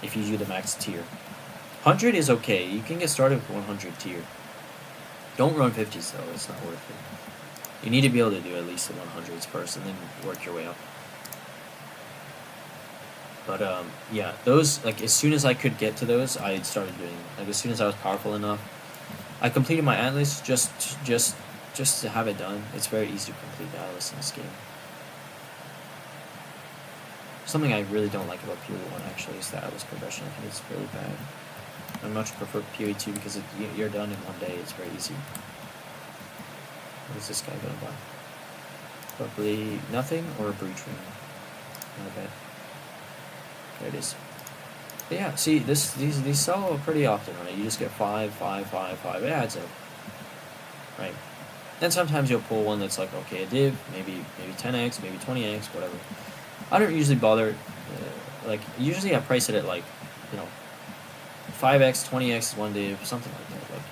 if you do the max tier. 100 is okay. You can get started with 100 tier. Don't run 50s, though. It's not worth it. You need to be able to do at least the 100s first and then work your way up. But, yeah, those, like, as soon as I could get to those, I started doing them. Like, as soon as I was powerful enough, I completed my Atlas just to have it done. It's very easy to complete the Atlas in this game. Something I really don't like about PoE 1 actually is the Atlas progression. I think it's really bad. I much prefer PoE 2 because you're done in one day. It's very easy. What is this guy gonna buy? Probably nothing or a breach ring. Not bad. There it is. But yeah, see, these sell pretty often, right? You just get 5, 5, 5, 5. It adds up, right? Then sometimes you'll pull one that's like, okay, a div, maybe 10x, maybe 20x, whatever. I don't usually bother. Like usually I price it at like, 5x, 20x is one div, something like that. Like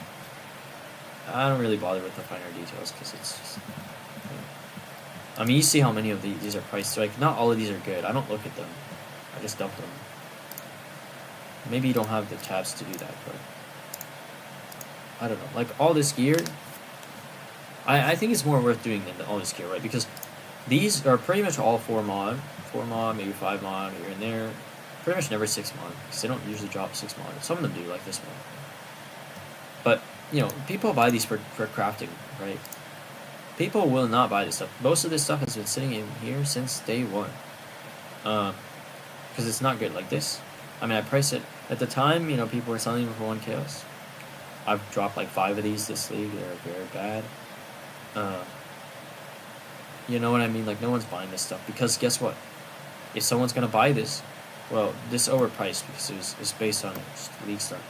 I don't really bother with the finer details because it's just. I mean, you see how many of these are priced. Like not all of these are good. I don't look at them. I just dump them. Maybe you don't have the tabs to do that, but I don't know. Like all this gear, I think it's more worth doing than all this gear, right? Because these are pretty much all 4 mod, maybe 5 mod here and there. Pretty much never 6 mod because they don't usually drop 6 mod. Some of them do, like this one. But people buy these for crafting, right? People will not buy this stuff. Most of this stuff has been sitting in here since day 1, because it's not good like this. I mean, I price it at the time. People were selling them for 1 chaos. I've dropped like 5 of these this league. They're very bad. You know what I mean? Like no one's buying this stuff because guess what? If someone's gonna buy this, well, this overpriced because it's based on league stuff.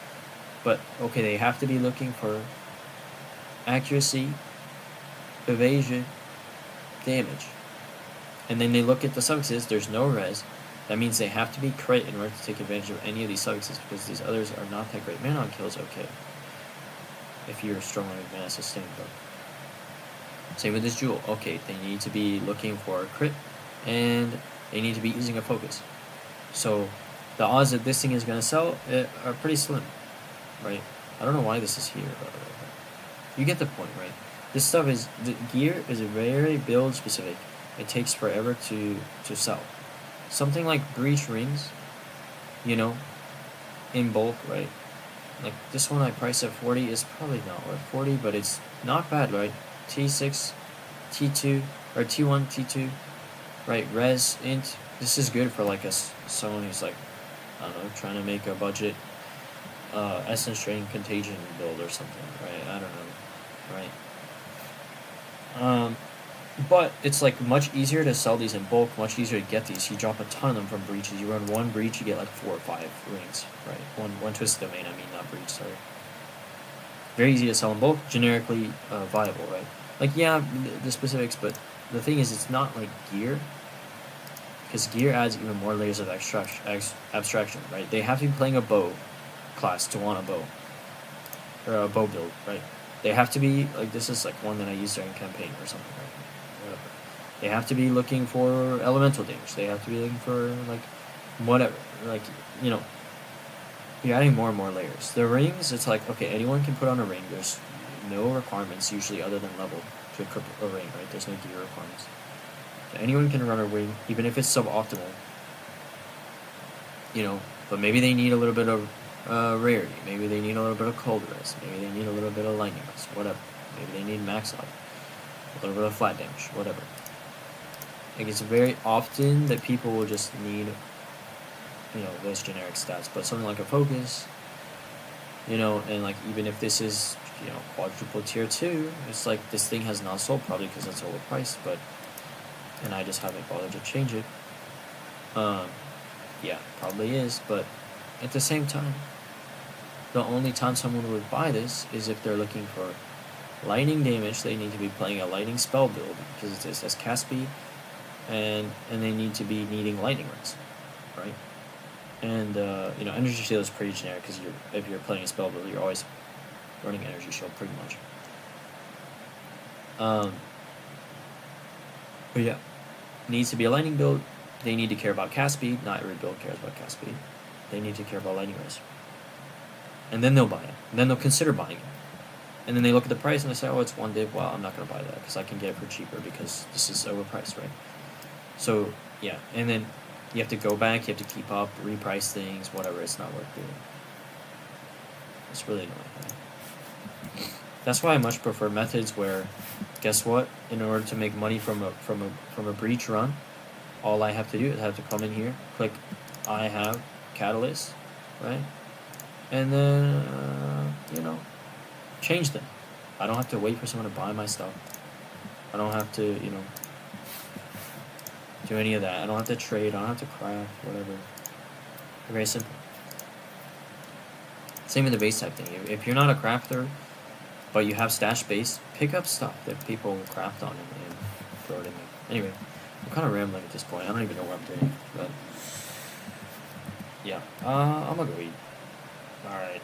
But okay, they have to be looking for accuracy, evasion, damage, and then they look at the suffixes. There's no res. That means they have to be crit in order to take advantage of any of these suffixes because these others are not that great. Man on kill's okay if you're strong on mana sustain, but same with this jewel. Okay, they need to be looking for a crit and they need to be using a focus. So the odds that this thing is going to sell are pretty slim, right? I don't know why this is here. You get the point, right? This stuff is, the gear is very build specific. it takes forever to sell. Something like breach rings, you know, in bulk, right? Like this one I price at 40 is probably not worth 40, but it's not bad, right? T6, T2, or T1, T2, right? Res, int. This is good for like someone who's like, I don't know, trying to make a budget Essence Drain Contagion build or something, right? I don't know, right? But it's like much easier to sell these in bulk, much easier to get these. You drop a ton of them from breaches. You run one breach, you get like 4 or 5 rings, right? One twisted domain, I mean, not breach, sorry. Very easy to sell in bulk, generically viable, right? Like, yeah, the specifics, but the thing is, it's not like gear, because gear adds even more layers of abstraction, right? They have to be playing a bow class to want a bow, or a bow build, right? They have to be, like, this is like one that I used during campaign or something, right? Whatever. They have to be looking for elemental damage. They have to be looking for, like, whatever. Like, you know, you're adding more and more layers. The rings, it's like, okay, anyone can put on a ring. There's no requirements usually other than level to equip a ring, right? There's no gear requirements. So anyone can run a ring, even if it's suboptimal, you know, but maybe they need a little bit of rarity. Maybe they need a little bit of cold rest. Maybe they need a little bit of lightning rest. Whatever. Maybe they need max life. A little bit of flat damage. Whatever. Like, it's very often that people will just need, you know, those generic stats. But something like a focus, you know, and like even if this is, you know, quadruple tier 2, it's like this thing has not sold probably because it's overpriced, but, and I just haven't bothered to change it. Yeah, probably is, but at the same time, the only time someone would buy this is if they're looking for lightning damage. They need to be playing a lightning spell build because it says cast speed, and they need to be needing lightning rings, right? And you know, energy shield is pretty generic because if you're playing a spell build, you're always running energy shield pretty much. But yeah, needs to be a lightning build. They need to care about cast speed. Not every build cares about cast speed. They need to care about lightning rings. And then they'll buy it. And then they'll consider buying it. And then they look at the price and they say, oh, it's 1 div. Well, I'm not going to buy that because I can get it for cheaper because this is overpriced, right? So, yeah. And then you have to go back. You have to keep up, reprice things, whatever. It's not worth doing. It's really annoying, right? That's why I much prefer methods where, guess what? In order to make money from a breach run, all I have to do is I have to come in here, click I have catalyst, right? And then, you know, change them. I don't have to wait for someone to buy my stuff. I don't have to, you know, do any of that. I don't have to trade. I don't have to craft, whatever. Very simple. Same with the base type thing. If you're not a crafter, but you have stash base, pick up stuff that people craft on and throw it in there. Anyway, I'm kind of rambling at this point. I don't even know what I'm doing, but yeah. I'm gonna go eat. All right.